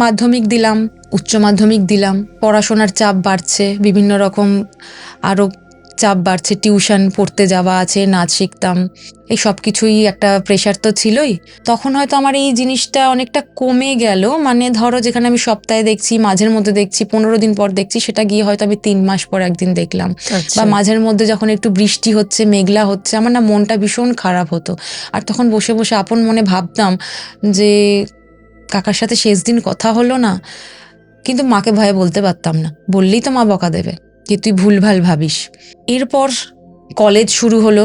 মাধ্যমিক দিলাম, উচ্চ মাধ্যমিক দিলাম, পড়াশোনার চাপ বাড়ছে, বিভিন্ন রকম আরও চাপ বাড়ছে, টিউশন পড়তে যাওয়া আছে, নাচ শিখতাম, এই সব কিছুই একটা প্রেশার তো ছিলই। তখন হয়তো আমার এই জিনিসটা অনেকটা কমে গেল, মানে ধরো যেখানে আমি সপ্তাহে দেখছি, মাঝের মধ্যে দেখছি, 15 দিন পর দেখছি, সেটা গিয়ে হয়তো আমি 3 মাস পর একদিন দেখলাম। বা মাঝের মধ্যে যখন একটু বৃষ্টি হচ্ছে, মেঘলা হচ্ছে, আমার না মনটা ভীষণ খারাপ হতো, আর তখন বসে বসে আপন মনে ভাবতাম যে কাকার সাথে শেষ দিন কথা হলো না। কিন্তু মাকে ভয়ে বলতে পারতাম না, বললেই তো মা বকা দেবে যে তুই ভুলভাল ভাবিস। এরপর কলেজ শুরু হলো,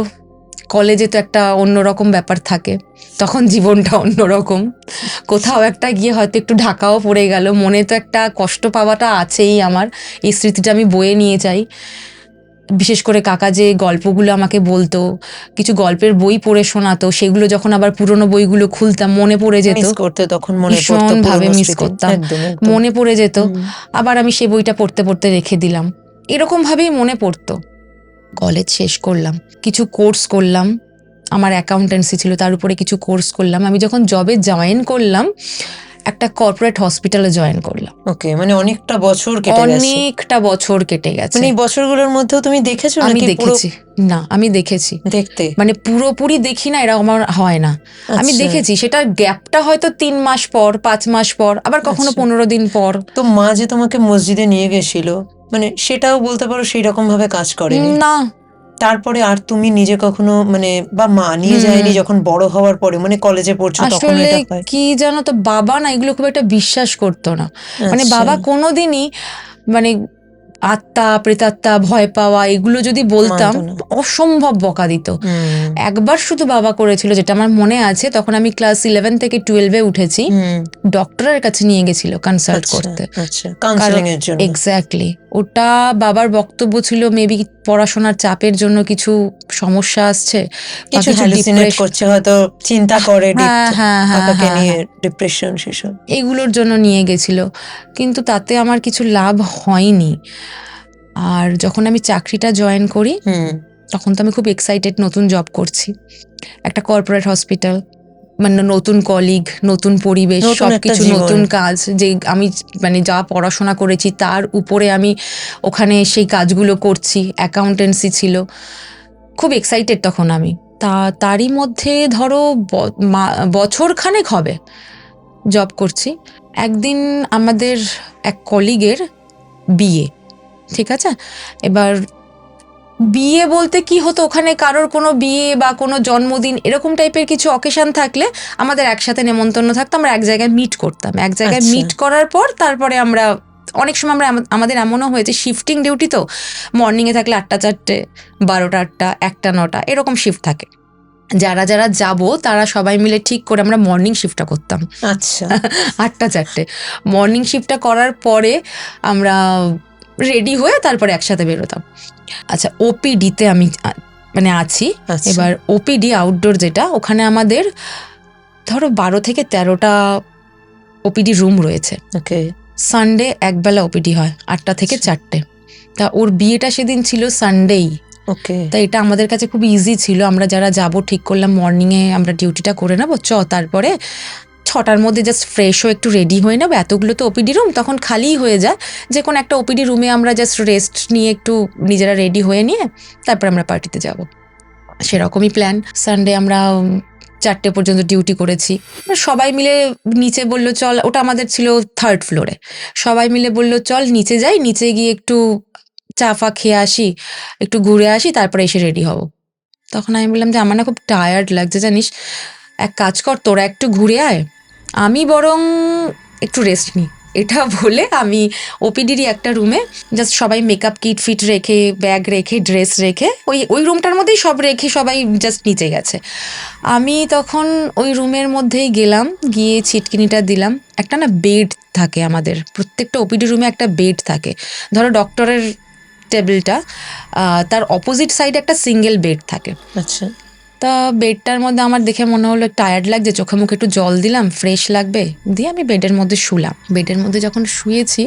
কলেজে তো একটা অন্যরকম ব্যাপার থাকে, তখন জীবনটা অন্যরকম, কোথাও একটা গিয়ে হয়তো একটু ঢাকাও পড়ে গেল, মনে তো একটা কষ্ট পাওয়াটা আছেই আমার, এই স্মৃতিটা আমি বয়ে নিয়ে যাই। বিশেষ করে কাকা যে গল্পগুলো আমাকে বলতো, কিছু গল্পের বই পড়ে শোনাতো, সেগুলো যখন আবার পুরনো বইগুলো খুলতাম মনে পড়ে যেত, ভীষণ ভাবে মিস করতাম, মনে পড়ে যেত, আবার আমি সে বইটা পড়তে পড়তে রেখে দিলাম, এরকম ভাবেই মনে পড়তো। কলেজ শেষ করলাম, কিছু কোর্স করলাম, আমার অ্যাকাউন্টেন্সি ছিল, তার উপরে কিছু কোর্স করলাম। আমি যখন জবে জয়েন করলাম, একটা কর্পোরেট হসপিটালে জয়েন করলাম। ওকে, মানে অনেকটা বছর কেটে গেছে। অনেকটা বছর কেটে গেছে। মানে এই বছরগুলোর মধ্যেও তুমি দেখেছো? আমি দেখেছি, না আমি দেখেছি, দেখতে মানে পুরোপুরি দেখি না, এরকম আমার হয় না, আমি দেখেছি, সেটা গ্যাপটা হয়তো 3 মাস পর, 5 মাস পর, আবার কখনো 15 দিন পর। তো মা যে তোমাকে মসজিদে নিয়ে গেছিল, মানে সেটাও বলতে পারো সেই রকম ভাবে কাজ করেনি না। তারপরে আর তুমি নিজে কখনো মানে, বা মা নিয়ে যায়নি যখন বড় হওয়ার পরে, মানে কলেজে পড়ছো তখন? আসলে কি জানো তো, বাবা না এগুলো খুব একটা বিশ্বাস করতো না, মানে বাবা কোনোদিনই, মানে আত্মা প্রেতাত্মা ভয় পাওয়া এগুলো যদি বলতাম অসম্ভব বকা দিত। একবার শুধু বাবা করেছিল, যেটা আমার মনে আছে, তখন আমি ক্লাস 11 থেকে 12-এ উঠেছি, ডক্টরের কাছে নিয়ে গেছিল কনসাল্ট করতে, এক্স্যাক্টলি, ওটা বাবার বক্তব্য ছিল মেবি পড়াশোনার চাপের জন্য কিছু সমস্যা আসছে, কিছু হ্যালুসিনেট করছে, হয়তো চিন্তা করে কাকাকে নিয়ে, ডিপ্রেশন সেসব, এগুলোর জন্য নিয়ে গেছিল, কিন্তু তাতে আমার কিছু লাভ হয়নি। আর যখন আমি চাকরিটা জয়েন করি, তখন তো আমি খুব এক্সাইটেড, নতুন জব করছি, একটা কর্পোরেট হসপিটাল, মানে নতুন কলিগ, নতুন পরিবেশ, নতুন একটা সবকিছু জীবন। নতুন কাজ, যে আমি মানে যা পড়াশোনা করেছি তার উপরে আমি ওখানে সেই কাজগুলো করছি। অ্যাকাউন্টেন্সি ছিল, খুব এক্সাইটেড তখন আমি। তারই মধ্যে ধরো বছর খানেক হবে জব করছি। একদিন আমাদের এক কলিগের বিয়ে, ঠিক আছে? এবার বিয়ে বলতে কি হতো, ওখানে কারোর কোনো বিয়ে বা কোনো জন্মদিন এরকম টাইপের কিছু অকেশন থাকলে আমাদের একসাথে নেমন্তন্ন থাকতো, আমরা এক জায়গায় মিট করতাম। এক জায়গায় আচ্ছা। মিট করার পর তারপরে আমরা অনেক সময় আমাদের এমনও হয়েছে, শিফটিং ডিউটি তো, মর্নিংয়ে থাকলে 8টা 4টে, 12টা 8টা, 1টা 9টা এরকম শিফট থাকে। যারা যারা যাব তারা সবাই মিলে ঠিক করে আমরা মর্নিং শিফটটা করতাম। আচ্ছা 8টা 4টে মর্নিং শিফটটা করার পরে আমরা রেডি হয়ে তারপরে একসাথে বেরোতাম। আচ্ছা, ওপিডিতে আমি মানে আছি। আচ্ছা। এবার ওপিডি আউটডোর যেটা, ওখানে আমাদের ধরো 12 থেকে 13টা ওপিডি রুম রয়েছে। ওকে। সানডে একবেলা ওপিডি হয় 8টা থেকে 4টে। তা ওর বিয়েটা সেদিন ছিল সানডেই। ওকে। তাই এটা আমাদের কাছে খুব ইজি ছিল। আমরা যারা যাব ঠিক করলাম মর্নিংয়ে আমরা ডিউটিটা করে নেবো, তারপরে 6টার মধ্যে জাস্ট ফ্রেশ হয়ে একটু রেডি হয়ে নেবো। এতগুলো তো ওপিডি রুম তখন খালিই হয়ে যায়, যে কোনো একটা ওপিডি রুমে আমরা জাস্ট রেস্ট নিয়ে একটু নিজেরা রেডি হয়ে নিয়ে তারপর আমরা পার্টিতে যাব। সেরকমই প্ল্যান। সানডে আমরা 4টে পর্যন্ত ডিউটি করেছি। সবাই মিলে নিচে বললো চল, ওটা আমাদের ছিল 3rd ফ্লোরে। সবাই মিলে বললো চল নিচে যাই, নিচে গিয়ে একটু চা ফা খেয়ে আসি, একটু ঘুরে আসি, তারপরে এসে রেডি হব। তখন আমি বললাম যে আমার না খুব টায়ার্ড লাগছে জানিস, এক কাজ কর তোরা একটু ঘুরে আয়, আমি বরং একটু রেস্ট নিই। এটা বলে আমি ওপিডিরই একটা রুমে জাস্ট সবাই মেকআপ কিট ফিট রেখে, ব্যাগ রেখে, ড্রেস রেখে, ওই রুমটার মধ্যেই সব রেখে সবাই জাস্ট নিচে গেছে। আমি তখন ওই রুমের মধ্যেই গেলাম, গিয়ে ছিটকিনিটা দিলাম। একটা না বেড থাকে আমাদের, প্রত্যেকটা ওপিডি রুমে একটা বেড থাকে। ধরো ডক্টরের টেবিলটা, তার অপোজিট সাইডে একটা সিঙ্গেল বেড থাকে। আচ্ছা। তা বেডটার মধ্যে আমার দেখে মনে হলো টায়ার্ড লাগছে, চোখে মুখে একটু জল দিলাম, ফ্রেশ লাগবে, দিয়ে আমি বেডের মধ্যে শুলাম। বেডের মধ্যে যখন শুয়েছি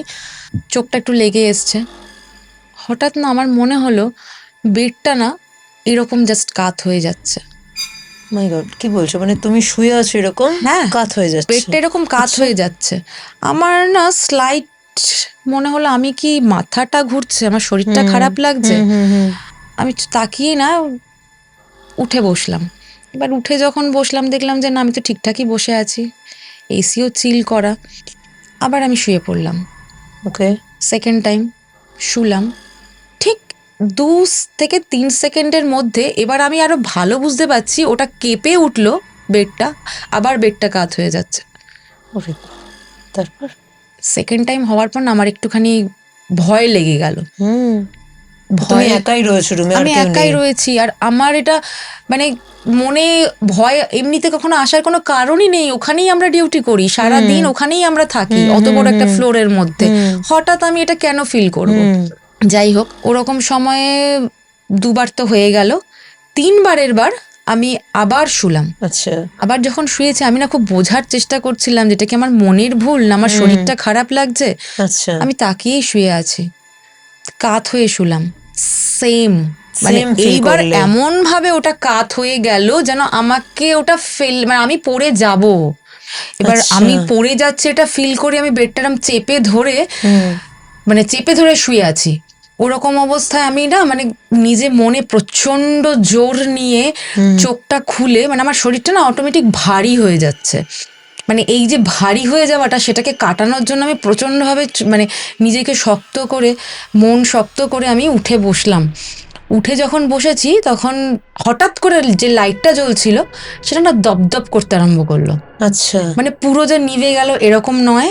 চোখটা একটু লেগে এসছে। হঠাৎ না আমার মনে হলো বেডটা না এরকম জাস্ট কাত হয়ে যাচ্ছে। মাই গড, কি বলছো? মানে তুমি শুয়ে আছো এরকম, হ্যাঁ, কাত হয়ে যাচ্ছে? বেডটা এরকম কাত আচ্ছা। হয়ে যাচ্ছে। আমার না স্লাইট মনে হলো আমি কি মাথাটা ঘুরছে, আমার শরীরটা খারাপ লাগছে। আমি তাকিয়ে না উঠে বসলাম। এবার উঠে যখন বসলাম দেখলাম যে না, আমি তো ঠিকঠাকই বসে আছি, এসিও চিল করা। আবার আমি শুয়ে পড়লাম। ওকে। সেকেন্ড টাইম শুলাম। ঠিক 2 থেকে 3 সেকেন্ডের মধ্যে এবার আমি আরো ভালো বুঝতে পারছি ওটা কেঁপে উঠলো বেডটা, আবার বেডটা কাত হয়ে যাচ্ছে। ওরে বাবা। তারপর? সেকেন্ড টাইম হওয়ার পর না আমার একটুখানি ভয় লেগে গেল। তুমি একাই রয়েছো রুমে? আমি একাই রয়েছি, আর আমার এটা মানে মনে ভয় এমনিতে কখনো আসার কোনো কারণই নেই। ওখানেই আমরা ডিউটি করি সারাদিন, ওখানেই আমরা থাকি অত বড় একটা ফ্লোরের মধ্যে। হঠাৎ আমি এটা কেন ফিল করব? যাই হোক, ওরকম সময়ে 2বার তো হয়ে গেল, 3বারের বার আমি আবার শুলাম। আচ্ছা। আবার যখন শুয়েছি আমি না খুব বোঝার চেষ্টা করছিলাম যেটা কি আমার মনের ভুল না আমার শরীরটা খারাপ লাগছে। আচ্ছা। আমি তাকিয়েই শুয়ে আছি, কাত হয়ে শুলাম। সেম মানে এইবার এমন ভাবে ওটা কাত হয়ে গেল যেন আমাকে ওটা মানে আমি পড়ে যাব। এবার আমি পড়ে যাচ্ছে এটা ফিল করে আমি বেডটার চেপে ধরে মানে চেপে ধরে শুয়ে আছি। ওরকম অবস্থায় আমি না মানে নিজে মনে প্রচন্ড জোর নিয়ে চোখটা খুলে, মানে আমার শরীরটা না অটোমেটিক ভারী হয়ে যাচ্ছে। মানে এই যে ভারী হয়ে যাওয়াটা, সেটাকে কাটানোর জন্য আমি প্রচণ্ডভাবে মানে নিজেকে শক্ত করে, মন শক্ত করে আমি উঠে বসলাম। উঠে যখন বসেছি তখন হঠাৎ করে যে লাইটটা জ্বলছিল সেটা না দপদপ করতে আরম্ভ করলো। আচ্ছা। মানে পুরো যে নিভে গেল এরকম নয়,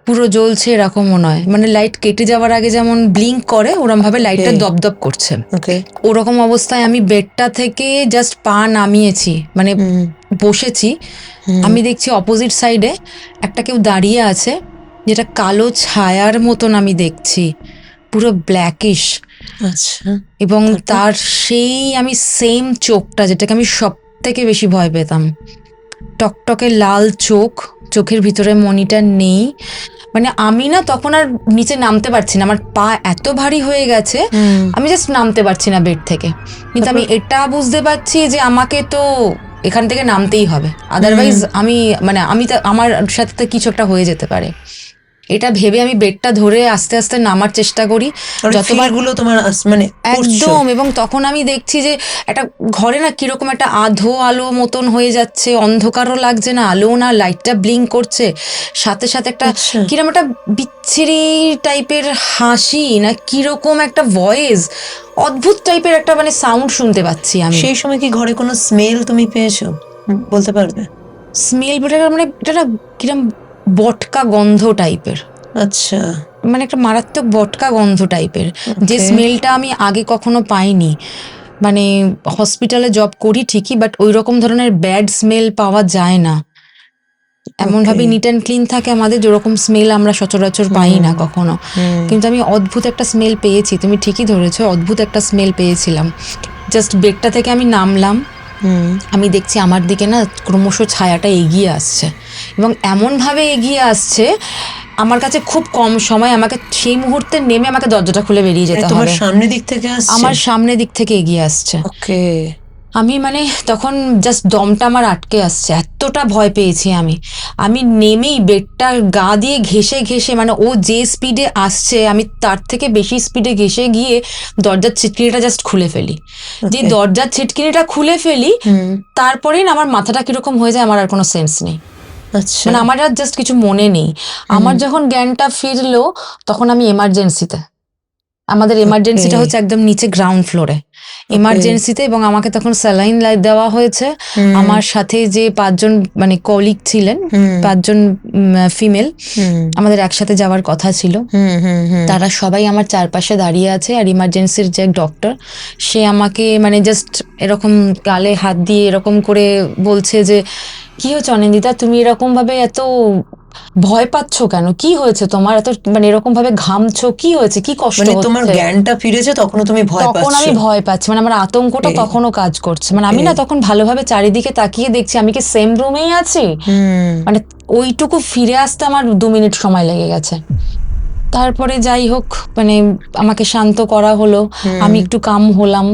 পুরো জ্বলছে এরকমও নয়, মানে লাইট কেটে যাওয়ার আগে যেমন ব্লিঙ্ক করে ওরম ভাবে লাইটটা দপদপ করছে। ওরকম অবস্থায় আমি বেডটা থেকে জাস্ট পা নামিয়েছি, মানে বসেছি। আমি দেখছি অপোজিট সাইডে একটা কেউ দাঁড়িয়ে আছে, যেটা কালো ছায়ার মতন আমি দেখছি, পুরো ব্ল্যাকিশ। আচ্ছা। এবং তার সেই আমি সেম চোখটা, যেটাকে আমি সব থেকে বেশি ভয় পেতাম, টকটকে লাল চোখ, চোখের ভিতরে মনিটা নেই। মানে আমি না তখন আর নিচে নামতে পারছি না, আমার পা এত ভারী হয়ে গেছে আমি জাস্ট নামতে পারছি না বেড থেকে। কিন্তু আমি এটা বুঝতে পারছি যে আমাকে তো এখান থেকে নামতেই হবে, আদারওয়াইজ আমার সাথে তো কিছু একটা হয়ে যেতে পারে। এটা ভেবে আমি বেডটা ধরে আস্তে আস্তে নামার চেষ্টা করি যতবার গুলো তোমার মানে একদম। এবং তখন আমি দেখছি যে একটা ঘরে না কিরকম একটা আধো আলো মতন হয়ে যাচ্ছে, অন্ধকারও লাগছে না, আলো না, লাইটটা ব্লিঙ্ক করছে, সাথে সাথে একটা আচ্ছা। কিরকম একটা বিচ্ছিরি টাইপের হাসি না কিরকম একটা ভয়েস, অদ্ভুত টাইপের একটা মানে সাউন্ড শুনতে পাচ্ছি আমি। সেই সময় কি ঘরে কোনো স্মেল তুমি পেয়েছো, বলতে পারবে? স্মেল মানে এটা না কিরম বটকা গন্ধ টাইপের, আচ্ছা, মানে একটা মারাত্মক বটকা গন্ধ টাইপের, যে Okay. স্মেলটা আমি আগে কখনো পাইনি। মানে হসপিটালে জব করি ঠিকই, বাট ওই রকম ধরনের ব্যাড স্মেল পাওয়া যায় না, এমন ভাবে নিট অ্যান্ড ক্লিন থাকে আমাদের, যেরকম স্মেল আমরা সচরাচর পাই না কখনো। কিন্তু আমি অদ্ভুত একটা স্মেল পেয়েছি, তুমি ঠিকই ধরেছো, অদ্ভুত একটা স্মেল পেয়েছিলাম। জাস্ট বেডটা থেকে আমি নামলাম, আমি দেখছি আমার দিকে না ক্রমশ ছায়াটা এগিয়ে আসছে, এবং এমনভাবে এগিয়ে আসছে আমার কাছে খুব কম সময়, আমাকে সেই মুহূর্তে নেমে আমাকে দরজাটা খুলে বেরিয়ে যেতে তোমার হবে। সামনে দিক থেকে আসছে? আমার সামনে দিক থেকে এগিয়ে আসছে। ওকে। আমি মানে তখন জাস্ট দমটা আমার আটকে আসছে, এতটা ভয় পেয়েছি আমি। আমি নেমেই বেডটা গা দিয়ে ঘেঁষে ঘেঁষে, মানে ও যে স্পিডে আসছে আমি তার থেকে বেশি স্পিডে ঘেঁষে গিয়ে দরজার ছিটকিনিটা জাস্ট খুলে ফেলি। যে দরজার ছিটকিনিটা খুলে ফেলি, তারপরেই না আমার মাথাটা কিরকম হয়ে যায়, আমার আর কোনো সেন্স নেই, আচ্ছা, মানে আমার আর জাস্ট কিছু মনে নেই। আমার যখন জ্ঞানটা ফিরলো তখন আমি এমার্জেন্সিতে, আমাদের এমার্জেন্সিটা হচ্ছে একদম নিচে গ্রাউন্ড ফ্লোরে, এমার্জেন্সিতে। এবং আমাকে তখন স্যালাইন দেওয়া হয়েছে। আমার সাথে যে 5 জন মানে কলিগ ছিলেন, 5 জন ফিমেল, আমাদের একসাথে যাওয়ার কথা ছিল, তারা সবাই আমার চারপাশে দাঁড়িয়ে আছে। আর ইমার্জেন্সির যে ডক্টর, সে আমাকে মানে জাস্ট এরকম গালে হাত দিয়ে এরকম করে বলছে যে, কি হয়েছে অনিন্দিতা, তুমি এরকম ভাবে এত ভয় পাচ্ছ কেন, কি হয়েছে তোমার, এত মানে এরকম ভাবে ঘামছো, কি হয়েছে, কি কষ্ট মানে হচ্ছে? তোমার জ্ঞানটা ফিরেছে তখনও তুমি ভয় পাচ্ছ? তখন আমি ভয় পাচ্ছি, মানে আমার আতঙ্কটা তখনও কাজ করছে। মানে আমি না তখন ভালোভাবে চারিদিকে তাকিয়ে দেখছি আমি কি সেম রুমেই আছি, মানে ওইটুকু ফিরে আসতে আমার 2 মিনিট সময় লেগে গেছে। তারপরে যাই হোক, মানে আমাকে শান্ত করা হলো, আমি একটু কাম হলাম।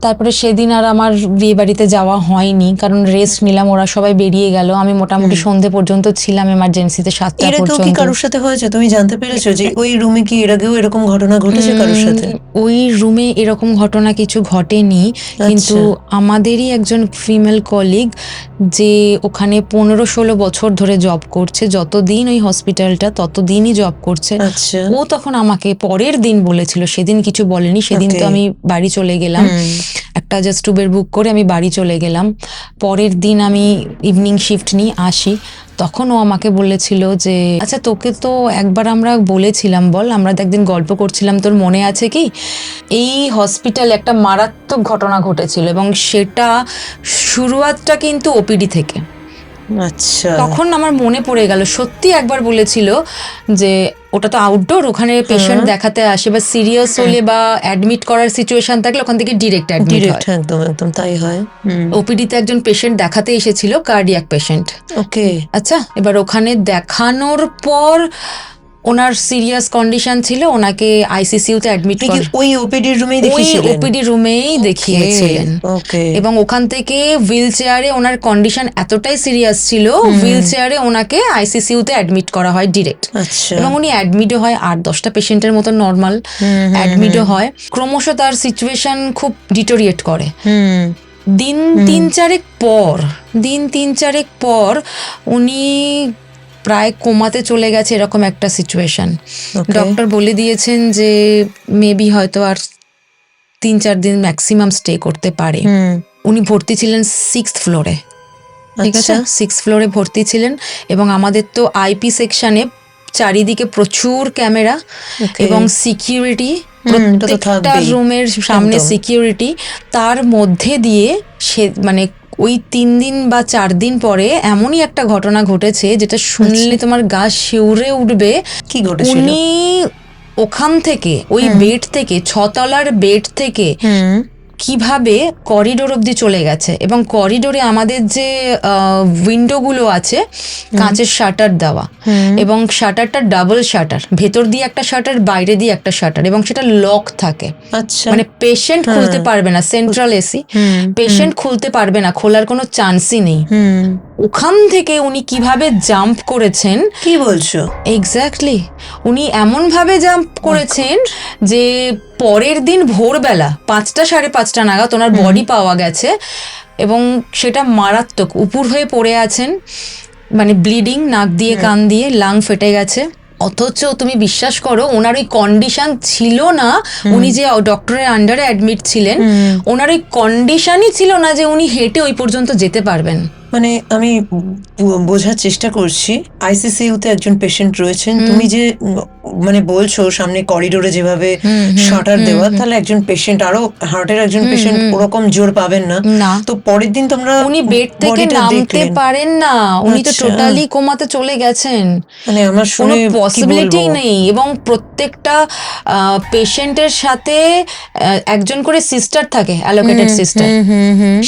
তারপরে সেদিন আর আমার বিয়ে বাড়িতে যাওয়া হয়নি, কারণ রেস্ট নিলাম, ওরা সবাই বেরিয়ে গেল। আমি মোটামুটি সন্ধে পর্যন্ত ছিলাম এমার্জেন্সিতে, 7টা এর আগেও কি পর্যন্ত। কারোর সাথে হয়েছে, তুমি জানতে পেরেছো যে ওই রুমে কি এর আগেও এরকম ঘটনা ঘটেছে কারোর সাথে? ওই রুমে এরকম ঘটনা কিছু ঘটেনি, কিন্তু আমাদেরই একজন ফিমেল কলিগ, যে ওখানে 15-16 বছর ধরে জব করছে, যতদিন ওই হসপিটালটা ততদিনই জব করছে, আচ্ছা, ও তখন আমাকে পরের দিন বলেছিল, সেদিন কিছু বলেনি। সেদিন তো আমি বাড়ি চলে গেলাম, একটা জাস্ট উবের বুক করে আমি বাড়ি চলে গেলাম। পরের দিন আমি ইভিনিং শিফট নিয়ে আসি, তখন ও আমাকে বলেছিল যে, আচ্ছা তোকে তো একবার আমরা বলেছিলাম, বল, আমরা তো একদিন গল্প করছিলাম, তোর মনে আছে কি, এই হসপিটালে একটা মারাত্মক ঘটনা ঘটেছিল, এবং সেটা শুরুয়াতটা কিন্তু ওপিডি থেকে। আচ্ছা, তখন আমার মনে পড়ে গেল, সত্যি একবার বলেছিল যে ওটা তো আউটডোর, ওখানে পেশেন্ট দেখাতে আসে, বা সিরিয়াস হলে বা অ্যাডমিট করার সিচুয়েশন থাকলে ওখান থেকে ডিরেক্ট অ্যাডমিট হয়। একদম একদম তাই হয়। ওপিডিতে একজন পেশেন্ট দেখাতে এসেছিল, কার্ডিয়াক পেশেন্ট। ওকে, আচ্ছা, এবার ওখানে দেখানোর পর ওনার সিরিয়াস কন্ডিশন ছিল, ওনাকে আইসিসিউতে অ্যাডমিট করে ওই ওপিডি রুমেই ওই দেখিয়েছিলেন? ওপিডি রুমেই দেখিয়েছিলেন। ওকে, এবং ওখান থেকে হুইল চেয়ারে, ওনার কন্ডিশন এতটাই সিরিয়াস ছিল, হুইল চেয়ারে ওনাকে আইসিসিউতে অ্যাডমিট করা হয় ডিরেক্ট। আচ্ছা, এবং উনি অ্যাডমিটও হয়, 8-10টা পেশেন্টের মতো নর্মাল অ্যাডমিটও হয়। ক্রমশ তার সিচুয়েশন খুব ডিটোরিয়েট করে। দিন 3-4 পর উনি প্রায় কোমাতে চলে গেছে, এরকম একটা সিচুয়েশন। ডক্টর বলে দিয়েছেন যে মেবি হয়তো আর 3-4 দিন ম্যাক্সিমাম স্টে করতে পারে। উনি ভর্তি ছিলেন 6th ফ্লোরে, ঠিক আছে, 6th ফ্লোরে ভর্তি ছিলেন। এবং আমাদের তো আইপি সেকশনে চারিদিকে প্রচুর ক্যামেরা এবং সিকিউরিটি, প্রত্যেকটা রুমের সামনে সিকিউরিটি। তার মধ্যে দিয়ে সে মানে ওই 3 দিন বা 4 দিন পরে এমনই একটা ঘটনা ঘটেছে যেটা শুনলে তোমার গা শিউরে উঠবে। কি ঘটেছিল? উনি ওখান থেকে, ওই বেড থেকে, 6 তলার বেড থেকে কিভাবে করিডোর অবধি চলে গেছে, এবং করিডোরে আমাদের যে উইন্ডোগুলো আছে কাঁচের শাটার দেওয়া, এবং শাটারটা ডাবল শাটার, ভেতর দিয়ে একটা শাটার, বাইরে দিয়ে একটা শাটার, এবং সেটা লক থাকে। আচ্ছা, মানে পেশেন্ট খুলতে পারবে না, সেন্ট্রাল এসি, পেশেন্ট খুলতে পারবে না, খোলার কোনো চান্সই নেই। ওখান থেকে উনি কিভাবে জাম্প করেছেন, কি বলছো? এক্স্যাক্টলি, উনি এমন ভাবে জাম্প করেছেন যে পরের দিন ভোরবেলা 5টা 5:30 নাগাদ ওনার বডি পাওয়া গেছে, এবং সেটা মারাত্মক, উপুর হয়ে পড়ে আছেন, মানে ব্লিডিং, নাক দিয়ে কান দিয়ে, লাং ফেটে গেছে। অথচ তুমি বিশ্বাস করো, ওনার ওই কন্ডিশন ছিল না, উনি যে ডক্টরের আন্ডারে অ্যাডমিট ছিলেন, ওনার ওই কন্ডিশনই ছিল না যে উনি হেঁটে ওই পর্যন্ত যেতে পারবেন। মানে আমি বোঝার চেষ্টা করছি, আইসিসিইউতে একজন পেশেন্ট রয়েছেন, তুমি যে মানে বলছো সামনে করিডোরে যেভাবে শাটার দেওয়া, তাহলে একজন পেশেন্ট, আরো হার্টের একজন পেশেন্ট ওরকম জোর পাবেন না। না, তো পরের দিন তোমরা উনি বেড থেকে নামতে পারেন না, উনি তো টোটালি কোমাতে চলে গেছেন, মানে আমার কোনো শুনে পসিবিলিটি নেই। এবং প্রত্যেকটা পেশেন্টের সাথে একজন করে সিস্টার থাকে, অ্যালোকেটেড সিস্টার,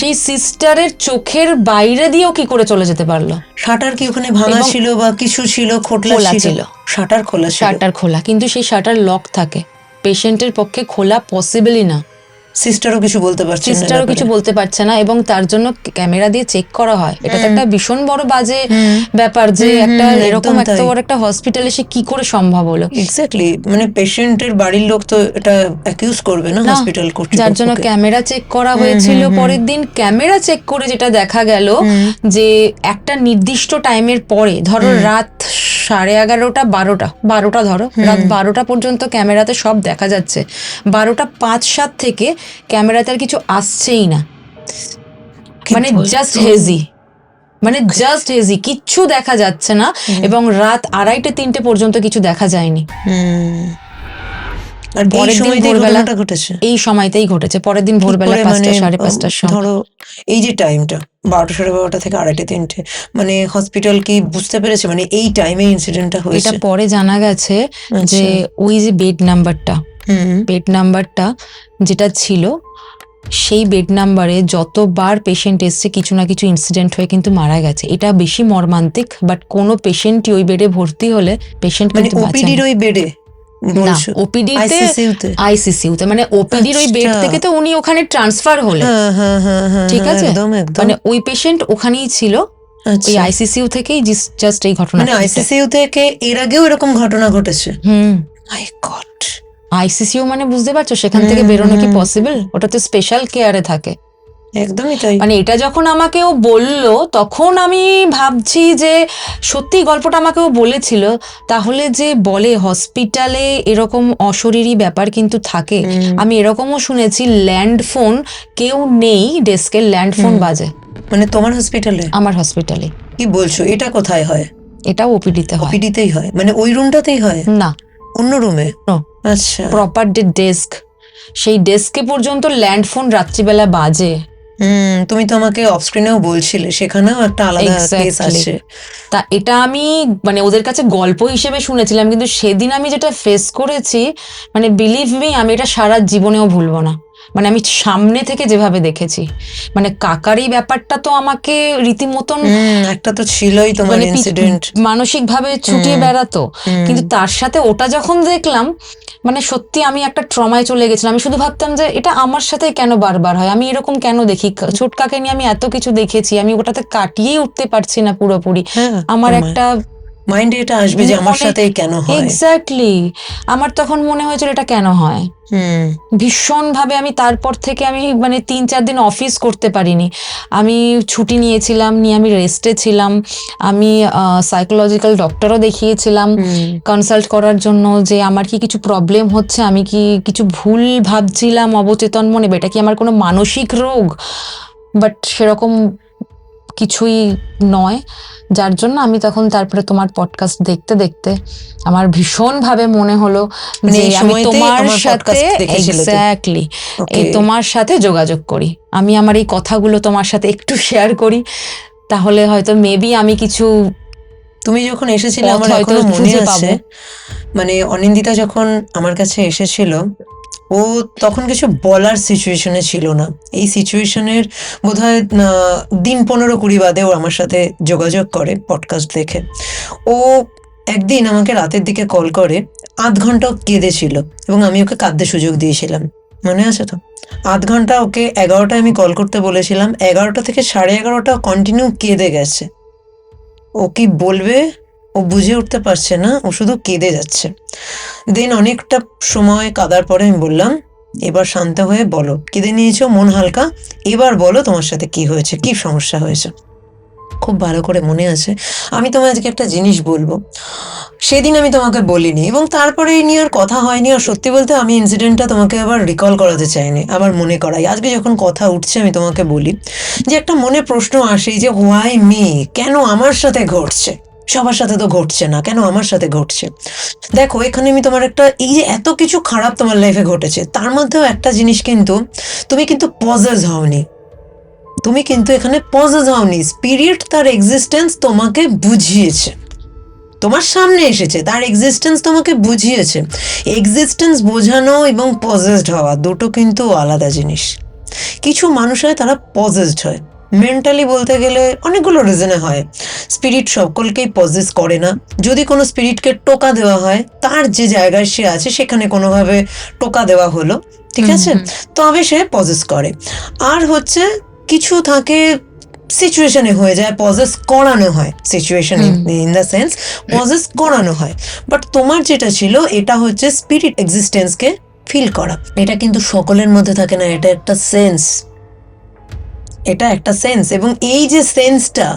সেই সিস্টারের চোখের বাইরে দিয়েও কি করে চলে যেতে পারলো? শাটার কি ওখানে ভাঙা ছিল বা কিছু ছিল, খোলা ছিল? শাটার খোলা ছিল, শাটার খোলা, কিন্তু সেই শাটার লক থাকে, পেশেন্টের পক্ষে খোলা পসিবলই না। সিস্টারও কিছু বলতে পারছে না, সিস্টারও কিছু বলতে পারছে না, এবং তার জন্য ক্যামেরা দিয়ে চেক করা হয়। এটা তো একটা ভীষণ বড় বাজে ব্যাপার, যে একটা এরকম একটা বড় একটা হসপিটালে সে কি করে সম্ভব হলো। এক্স্যাক্টলি, মানে পেশেন্টের বাড়ির লোক তো এটা অ্যাকিউজ করবে না হসপিটাল কর্তৃপক্ষকে, যার জন্য ক্যামেরা চেক করা হয়েছিল। পরের দিন ক্যামেরা চেক করে যেটা দেখা গেল, যে একটা নির্দিষ্ট টাইমের পরে, ধরো রাত 11:30 12টা ধরো, রাত 12টা পর্যন্ত ক্যামেরাতে সব দেখা যাচ্ছে, 12টা 5-7 থেকে ক্যামেরাতে আর কিছু আসছেই না, মানে জাস্ট হেজি, মানে জাস্ট হেজি, কিচ্ছু দেখা যাচ্ছে না, এবং রাত 2:30-3টে পর্যন্ত কিছু দেখা যায়নি। আর পরের দিন ভোরবেলাটা ঘটেছে, এই সময়তেই ঘটেছে, পরের দিন ভোরবেলা 5টা 5:30 সময়। ধরো এই যে টাইমটা 12টা 12:30 থেকে 2:30-3টে, মানে হসপিটাল কি বুঝতে পেরেছে মানে এই টাইমে ইনসিডেন্টটা হয়েছে? এটা পরে জানা গেছে যে ওই যে বেড নাম্বারটা যেটা ছিল, সেই বেড নাম্বারে যতবার পেশেন্ট এসছে কিছু না কিছু ইনসিডেন্ট হয়ে কিন্তু মারা গেছে। এটা বেশি মর্মান্তিক, বাট কোনো পেশেন্টই ওই বেডে ভর্তি হলে পেশেন্ট কিন্তু ওপিডির ওই বেডে না, ওপিডিতে, আইসিসিইউতে, মানে ওপিডির ওই বেড থেকে তো উনি ওখানে ট্রান্সফার হলেন, ঠিক আছে, মানে ওই পেশেন্ট ওখানেই ছিল, ওই আইসিসিইউ থেকেই জাস্ট এই ঘটনা। মানে আইসিসিইউ থেকে এর আগেও এরকম ঘটনা ঘটেছে? মাই গড, আইসিসিইউ মানে বুঝতে পারছো, সেখান থেকে বেরোনো কি পসিবল? ওটা তো স্পেশাল কেয়ারে থাকে। একদমই তাই। মানে এটা যখন আমাকে ও বললো, তখন আমি ভাবছি যে সত্যি গল্পটা আমাকে ও বলেছিল, তাহলে যে বলে হসপিটালে এরকম অশরীরী ব্যাপার কিন্তু থাকে। আমি এরকমও শুনেছি, ল্যান্ড ফোন, কেউ নেই ডেস্কে, ল্যান্ড ফোন বাজে। মানে তোমার হসপিটালে? আমার হসপিটালে। কি বলছো? এটা কোথায় হয়? এটা ওপিডিতে হয়। ওপিডিতেই হয়? মানে ওই রুমটাতেই হয়? না, অন্য রুমে? আচ্ছা, প্রপার ডেস্ক, সেই ডেস্কে পর্যন্ত ল্যান্ড ফোন রাত্রিবেলা বাজে। তুমি তো আমাকে অফ স্ক্রিনেও বলছিলে, সেখানেও একটা আলাদা কেস আছে। তা এটা আমি মানে ওদের কাছে গল্প হিসেবে শুনেছিলাম, কিন্তু সেদিন আমি যেটা ফেস করেছি, মানে বিলিভ মি, আমি এটা সারা জীবনেও ভুলবো না। মানে আমি সামনে থেকে যেভাবে দেখেছি, মানে কাকার এই ব্যাপারটা তো আমাকে রীতিমতন, একটা তো ছিলই তোমার ইনসিডেন্ট, মানসিক ভাবে ছুটিয়ে বেড়াতো, কিন্তু তার সাথে ওটা যখন দেখলাম, মানে সত্যি আমি একটা ট্রমায় চলে গেছিলাম। আমি শুধু ভাবতাম যে এটা আমার সাথে কেন বারবার হয়, আমি এরকম কেন দেখি, ছোটকাকে নিয়ে আমি এত কিছু দেখেছি, আমি ওটাতে কাটিয়েই উঠতে পারছি না পুরোপুরি। আমার একটা মাইন্ডে এটা আসবে যে আমার সাথেই কেন হয়। এক্স্যাক্টলি, আমার তখন মনে হয়েছিল এটা কেন হয় ভীষণ ভাবে। আমি তারপর থেকে আমি মানে 3-4 দিন অফিস করতে পারিনি, আমি ছুটি নিয়েছিলাম, নিয়ে আমি রেস্টে ছিলাম। আমি সাইকোলজিক্যাল ডক্টরও দেখিয়েছিলাম কনসাল্ট করার জন্য, যে আমার কি কিছু প্রবলেম হচ্ছে, আমি কি কিছু ভুল ভাবছিলাম অবচেতন মনে, এটা কি আমার কোনো মানসিক রোগ, বাট সেরকম কিছুই নয়। যার জন্য আমি তখন তারপরে তোমার পডকাস্ট দেখতে দেখতে আমার ভীষণভাবে মনে হলো যে আমি তোমার সাথে, এক্স্যাক্টলি, এই তোমার সাথে যোগাযোগ করি, আমি আমার এই কথাগুলো তোমার সাথে একটু শেয়ার করি, তাহলে হয়তো মেবি আমি কিছু, তুমি যখন এসেছিলে আমার এখনো মনে আছে, মানে অনিন্দিতা যখন আমার কাছে এসেছিল, ও ও তখন কিছু বলার সিচুয়েশনে ছিল না। এই সিচুয়েশনের বোধহয় 15-20 বাদে ও আমার সাথে যোগাযোগ করে পডকাস্ট দেখে। ও একদিন আমাকে রাতের দিকে কল করে, 0.5 ঘন্টা ও কেঁদেছিল এবং আমি ওকে কাঁদতে সুযোগ দিয়েছিলাম, মনে আছে তো? 0.5 ঘন্টা ওকে 11টায় আমি কল করতে বলেছিলাম, 11টা থেকে 11:30 কন্টিনিউ কেঁদে গেছে। ও কি বলবে ও বুঝে উঠতে পারছে না, ও শুধু কেঁদে যাচ্ছে। দেন অনেকটা সময় কাঁদার পরে আমি বললাম, এবার শান্ত হয়ে বলো, কেঁদে নিয়েছো, মন হালকা, এবার বলো তোমার সাথে কি হয়েছে, কি সমস্যা হয়েছে। খুব ভালো করে মনে আছে, আমি তোমায় আজকে একটা জিনিস বলবো, সেদিন আমি তোমাকে বলিনি এবং তারপরে এই নিয়ে আর কথা হয়নি। আর সত্যি বলতে আমি ইনসিডেন্টটা তোমাকে আবার রিকল করাতে চাইনি, আবার মনে করাই। আজকে যখন কথা উঠছে আমি তোমাকে বলি যে একটা মনে প্রশ্ন আসে যে হোয়াই মি, কেন আমার সাথে ঘটছে, সবার সাথে তো ঘটছে না, কেন আমার সাথে ঘটছে। দেখো এখানে আমি তোমার একটা, এই যে এত কিছু খারাপ তোমার লাইফে ঘটেছে তার মধ্যেও একটা জিনিস কিন্তু, তুমি কিন্তু পজেস হওনি। তুমি কিন্তু এখানে পজেস হওনি, স্পিরিট তার এক্সিস্টেন্স তোমাকে বুঝিয়েছে, তোমার সামনে এসেছে, তার এক্সিস্টেন্স তোমাকে বুঝিয়েছে। এক্সিস্টেন্স বোঝানো এবং পজেসড হওয়া দুটো কিন্তু আলাদা জিনিস। কিছু মানুষ হয় তারা পজেসড হয়, মেন্টালি বলতে গেলে অনেকগুলো রিজনে হয়। স্পিরিট সকলকেই পজেস করে না। যদি কোনো স্পিরিটকে টোকা দেওয়া হয়, তার যে জায়গায় সে আছে সেখানে কোনোভাবে টোকা দেওয়া হলো, ঠিক আছে, তবে সে পজেস করে। আর হচ্ছে কিছু থাকে সিচুয়েশনে হয়ে যায়, পজেস করানো হয়, situation in the sense pauses করানো হয়। বাট তোমার যেটা ছিল এটা হচ্ছে স্পিরিট এক্সিস্টেন্সকে ফিল করা। এটা কিন্তু সকলের মধ্যে থাকে না, এটা একটা সেন্স, এটা একটা সেন্স। এবং এই যে সেন্সটা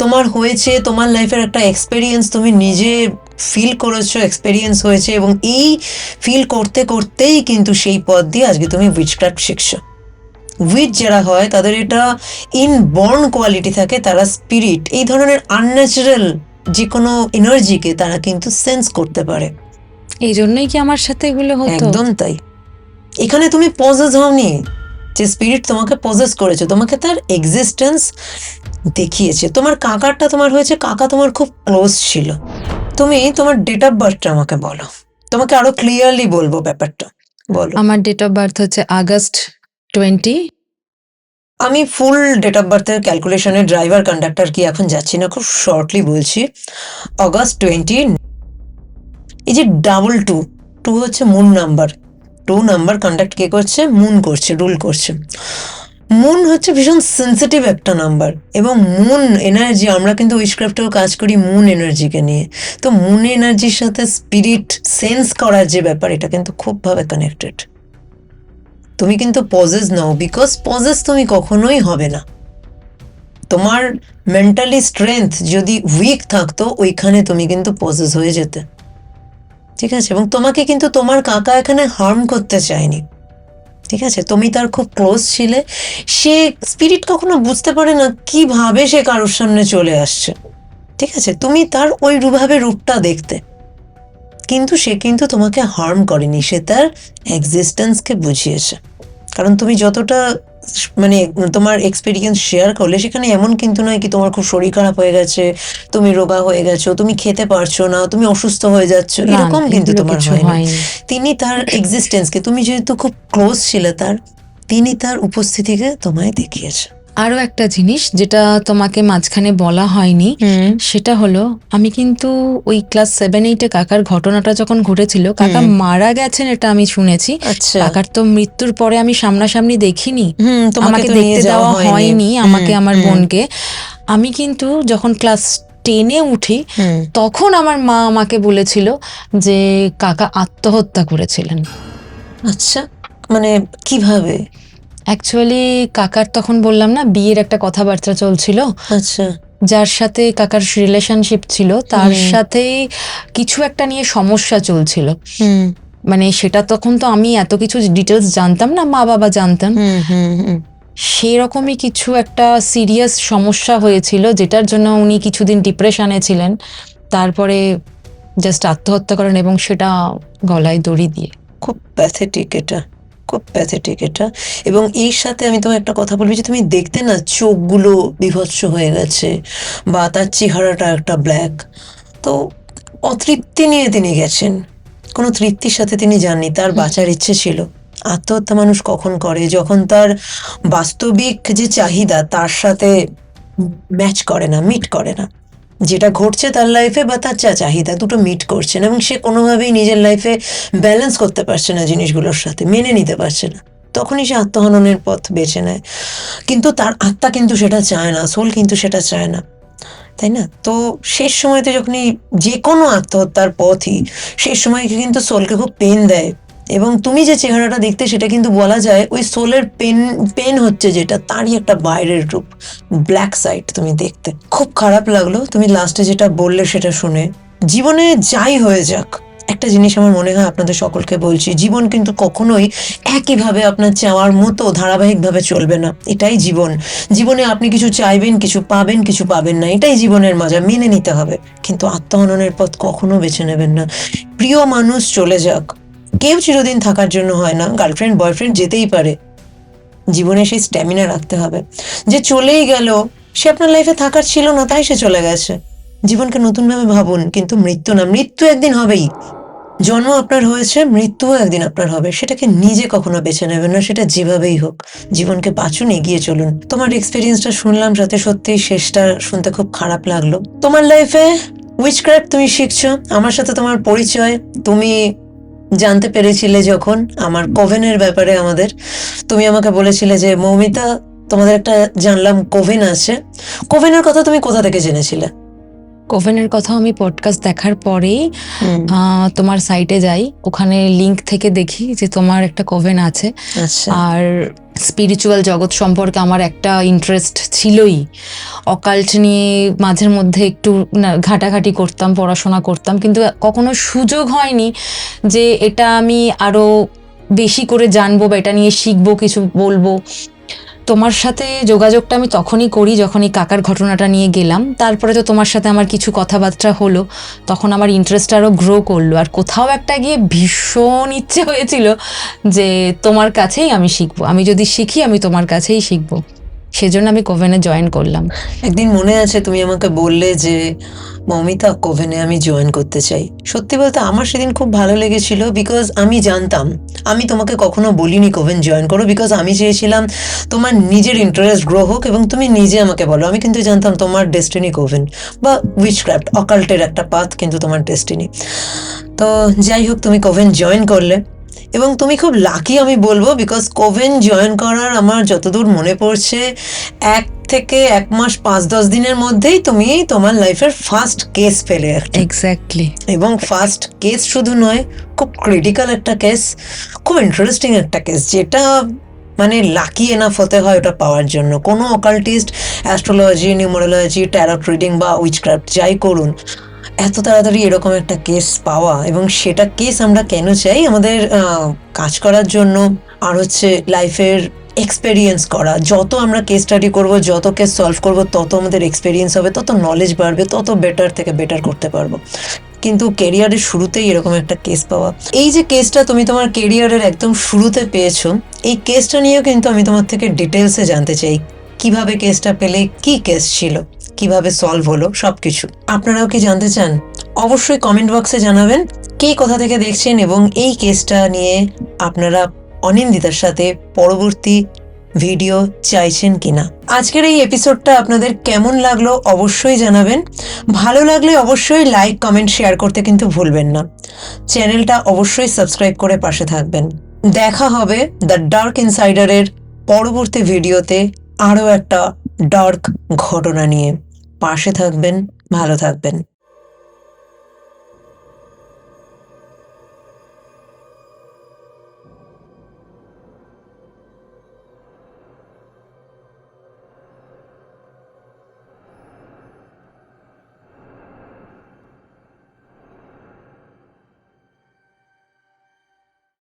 তোমার হয়েছে, তোমার লাইফের একটা এক্সপেরিয়েন্স, তুমি নিজে ফিল করেছো, এক্সপেরিয়েন্স হয়েছে, এবং এই ফিল করতে করতেই কিন্তু সেই পথ দিয়ে আজকে তুমি উইচক্রাফট শিখছো। উইচ যারা হয় তাদের এটা ইনবর্ন কোয়ালিটি থাকে, তারা স্পিরিট, এই ধরনের আনন্যাচারাল যে কোনো এনার্জিকে তারা কিন্তু সেন্স করতে পারে। এই জন্যই কি আমার সাথে এগুলো হতো? একদম তাই। এখানে তুমি পজেস হওনি, যে স্পিরিট তোমাকে পজেস করেছে, তোমাকে তার এক্সিস্টেন্স দেখিয়েছে। তোমার কাকারটা তোমার হয়েছে, কাকা তোমার খুব ক্লোজ ছিল। তুমি তোমার ডেট অফ বার্থটা আমাকে বলো, তোমাকে আরো ক্লিয়ারলি বলবো ব্যাপারটা, বলো। আমার ডেট অফ বার্থ হচ্ছে আগস্ট 20। আমি ফুল ডেট অফ বার্থের ক্যালকুলেশনের ড্রাইভার কন্ডাক্টর কি এখন যাচ্ছি না, খুব শর্টলি বলছি। অগস্ট 20। এই যে 22, 2 হচ্ছে মুন নাম্বার, 2 নাম্বার কন্ডাক্ট কে করছে? মুন করছে, রুল করছে। মুন হচ্ছে ভীষণ সেন্সিটিভ একটা নাম্বার, এবং মুন এনার্জি, আমরা কিন্তু উইচক্রাফটেও কাজ করি মুন এনার্জিকে নিয়ে। তো মুন এনার্জির সাথে স্পিরিট সেন্স করার যে ব্যাপার, এটা কিন্তু খুবভাবে কানেক্টেড। তুমি কিন্তু পজেস নাও, বিকজ পজেস তুমি কখনোই হবে না। তোমার মেন্টালি স্ট্রেংথ যদি উইক থাকতো, ওইখানে তুমি কিন্তু পজেস হয়ে যেতে, ঠিক আছে। এবং তোমাকে কিন্তু তোমার কাকা এখানে হার্ম করতে চায়নি, ঠিক আছে। তুমি তার খুব ক্লোজ ছিলে। সে স্পিরিট কখনো বুঝতে পারে না কিভাবে সে কারোর সামনে চলে আসছে, ঠিক আছে। তুমি তার ওই রূপটা দেখতে, কিন্তু সে কিন্তু তোমাকে হার্ম করেনি, সে তার এক্সিস্টেন্সকে বুঝিয়েছে। কারণ তুমি যতটা মানে তোমার এক্সপিরিয়েন্স শেয়ার করলে, সেখানে এমন কিন্তু নয় কি তোমার খুব শরীর খারাপ হয়ে গেছে, তুমি রোগা হয়ে গেছো, তুমি খেতে পারছো না, তুমি অসুস্থ হয়ে যাচ্ছ, এরকম কিন্তু তোমার হয়নি। তিনি তার এক্সিস্টেন্সকে, তুমি যেহেতু খুব ক্লোজ ছিলে তার, তিনি তার উপস্থিতিকে তোমায় দেখিয়েছে। আরো একটা জিনিস যেটা তোমাকে মাঝখানে বলা হয়নি, সেটা হলো আমি কিন্তু ওই ক্লাস 7-8 কাকার ঘটনাটা যখন ঘটেছিল, কাকা মারা গেছেন এটা আমি শুনেছি। আচ্ছা, কাকার তো মৃত্যুর পরে আমি সামনাসামনি দেখিনি, আমাকে তো নিয়ে দেখতে যাওয়া দেওয়া হয়নি আমাকে, আমার বোনকে। আমি কিন্তু যখন ক্লাস 10-এ উঠি, তখন আমার মা আমাকে বলেছিল যে কাকা আত্মহত্যা করেছিলেন। আচ্ছা, মানে কিভাবে? অ্যাকচুয়ালি কাকার তখন বললাম না, বিয়ের একটা কথাবার্তা চলছিল। আচ্ছা, যার সাথে কাকার রিলেশনশিপ ছিল, তার সাথে কিছু একটা নিয়ে সমস্যা চলছিল। মানে সেটা তখন তো আমি এত কিছু ডিটেলস জানতাম না, মা বাবা জানতেন। সেরকমই কিছু একটা সিরিয়াস সমস্যা হয়েছিল, যেটার জন্য উনি কিছুদিন ডিপ্রেশনে ছিলেন। তারপরে জাস্ট আত্মহত্যা করেন, এবং সেটা গলায় দড়ি দিয়ে। খুব প্যাথেটিক এটা, খুব প্যাথেটিক এটা। এবং এর সাথে আমি তোমার একটা কথা বলবি, যে তুমি দেখতে না চোখগুলো বিভৎস হয়ে গেছে, বা তার চেহারাটা একটা ব্ল্যাক। তো অতৃপ্তি নিয়ে তিনি গেছেন, কোনো তৃপ্তির সাথে তিনি যাননি, তার বাঁচার ইচ্ছে ছিল। আত্মহত্যা মানুষ কখন করে? যখন তার বাস্তবিক যে চাহিদা তার সাথে ম্যাচ করে না, মিট করে না। যেটা ঘটছে তার লাইফে বা তার চাহিদা দুটো মিট করছে না, এবং সে কোনোভাবেই নিজের লাইফে ব্যালেন্স করতে পারছে না, জিনিসগুলোর সাথে মেনে নিতে পারছে না, তখনই সে আত্মহননের পথ বেছে নেয়। কিন্তু তার আত্মা কিন্তু সেটা চায় না, সোল কিন্তু সেটা চায় না, তাই না? তো শেষ সময়তে যখনই যে কোনো আত্মহত্যার পথই শেষ সময় কিন্তু সোলকে খুব পেন দেয়, এবং তুমি যে চেহারাটা দেখতে সেটা কিন্তু বলা যায় ওই সোলের পেন হচ্ছে যেটা, তারই একটা বাইরের রূপ, ব্ল্যাক সাইড তুমি দেখতে। খুব খারাপ লাগলো তুমি লাস্টে যেটা বললে সেটা শুনে। জীবনে যাই হয়ে যাক, একটা জিনিস আমার মনে হয় আপনাদের সকলকে বলছি, জীবন কিন্তু কখনোই একইভাবে আপনার চাওয়ার মতো ধারাবাহিকভাবে চলবে না। এটাই জীবন। জীবনে আপনি কিছু চাইবেন, কিছু পাবেন, কিছু পাবেন না, এটাই জীবনের মজা, মেনে নিতে হবে। কিন্তু আত্মহননের পথ কখনো বেছে নেবেন না। প্রিয় মানুষ চলে যাক, কেউ চিরদিন থাকার জন্য হয় না, গার্লফ্রেন্ড বয়ফ্রেন্ড যেতেই পারে, জীবনে সেই স্ট্যামিনা রাখতে হবে। যে চলেই গেল, সে আপনার লাইফে থাকার ছিল না, তাই সে চলে গেছে। জীবনকে নতুনভাবে ভাবুন, কিন্তু মৃত্যু না, মৃত্যু একদিন হবেই। জন্ম আপনার হয়েছে, মৃত্যুও একদিন আপনার হবে, সেটাকে নিজে কখনো বেছে নেবেন না, সেটা যেভাবেই হোক। জীবনকে বাঁচুন, এগিয়ে চলুন। তোমার এক্সপিরিয়েন্সটা শুনলাম, সাথে সত্যিই শেষটা শুনতে খুব খারাপ লাগলো। তোমার লাইফে উইচক্রাফট তুমি শিখছো, আমার সাথে তোমার পরিচয় তুমি জানতে পেরেছিলে যখন আমার কোভেনের ব্যাপারে আমাদের, তুমি আমাকে বলেছিলে যে মৌমিতা তোমাদের একটা জানলাম কোভেন আছে। কোভেনের কথা তুমি কোথা থেকে জেনেছিলে? কোভেনের কথা আমি পডকাস্ট দেখার পরেই তোমার সাইটে যাই, ওখানে লিংক থেকে দেখি যে তোমার একটা কোভেন আছে। আচ্ছা, আর স্পিরিচুয়াল জগৎ সম্পর্কে আমার একটা ইন্টারেস্ট ছিলই, অকাল্ট নিয়ে মাঝের মধ্যে একটু ঘাটাঘাটি করতাম, পড়াশোনা করতাম, কিন্তু কখনো সুযোগ হয়নি যে এটা আমি আরো বেশি করে জানবো বা এটা নিয়ে শিখবো, কিছু বলবো। তোমার সাথে যোগাযোগটা আমি তখনই করি যখন এই কাকার ঘটনাটা নিয়ে গেলাম, তারপরে তো তোমার সাথে আমার কিছু কথাবার্তা হলো, তখন আমার ইন্টারেস্ট আরও গ্রো করলো। আর কোথাও একটা গিয়ে ভীষণ ইচ্ছে হয়েছিল যে তোমার কাছেই আমি শিখবো, আমি যদি শিখি আমি তোমার কাছেই শিখবো, সেজন্য আমি কোভেনে জয়েন করলাম। একদিন মনে আছে তুমি আমাকে বললে যে মৌমিতা কোভেনে আমি জয়েন করতে চাই। সত্যি বলতে আমার সেদিন খুব ভালো লেগেছিল, বিকজ আমি জানতাম, আমি তোমাকে কখনো বলিনি কোভেন জয়েন করো, বিকজ আমি চেয়েছিলাম তোমার নিজের ইন্টারেস্ট গ্রো হোক এবং তুমি নিজে আমাকে বলো। আমি কিন্তু জানতাম তোমার ডেস্টিনি কোভেন বা উইচক্রাফট, অকাল্টের একটা পাথ কিন্তু তোমার ডেস্টিনি। তো যাই হোক, তুমি কোভেন জয়েন করলে এবং তুমি খুব লাকি আমি বলবো, বিকজ কোভেন জয়েন করার আমার যতদূর মনে পড়ছে 1 থেকে 1 মাস 5-10 দিনের মধ্যেই তুমি তোমার লাইফের ফার্স্ট কেস পেলে একটা। এক্স্যাক্টলি। এবং ফার্স্ট কেস শুধু নয়, খুব ক্রিটিক্যাল একটা কেস, খুব ইন্টারেস্টিং একটা কেস, যেটা মানে লাকি এনাফ হতে হয় ওটা পাওয়ার জন্য। কোনো অকাল্টিস্ট, অ্যাস্ট্রোলজি, নিউমারোলজি, ট্যারট রিডিং বা উইচক্রাফট যাই করুন, এত তাড়াতাড়ি এরকম একটা কেস পাওয়া, এবং সেটা কেস আমরা কেন চাই? আমাদের কাজ করার জন্য, আর হচ্ছে লাইফের এক্সপেরিয়েন্স করা। যত আমরা কেস স্টাডি করব, যত কেস সলভ করব, তত আমাদের এক্সপেরিয়েন্স হবে, তত নলেজ বাড়বে, তত বেটার থেকে বেটার করতে পারবো। কিন্তু কেরিয়ারের শুরুতেই এরকম একটা কেস পাওয়া, এই যে কেসটা তুমি তোমার কেরিয়ারের একদম শুরুতে পেয়েছো, এই কেসটা নিয়েও কিন্তু আমি তোমার থেকে ডিটেলসে জানতে চাই। কিভাবে কেসটা পেলে, কি কেস ছিল, কিভাবে সলভ হলো, সবকিছু। আপনারাও কি জানতে চান? অবশ্যই কমেন্ট বক্সে জানাবেন কে কোথা থেকে দেখছেন, এবং এই কেসটা নিয়ে আপনারা অনিন্দিতার সাথে পরবর্তী ভিডিও চাইছেন কিনা। আজকের এই এপিসোডটা আপনাদের কেমন লাগলো অবশ্যই জানাবেন। ভালো লাগলে অবশ্যই লাইক, কমেন্ট, শেয়ার করতে কিন্তু ভুলবেন না। চ্যানেলটা অবশ্যই সাবস্ক্রাইব করে পাশে থাকবেন। দেখা হবে দ্য ডার্ক ইনসাইডারের পরবর্তী ভিডিওতে আরও একটা ডার্ক ঘটনা নিয়ে। পাশে থাকবেন, ভালো থাকবেন।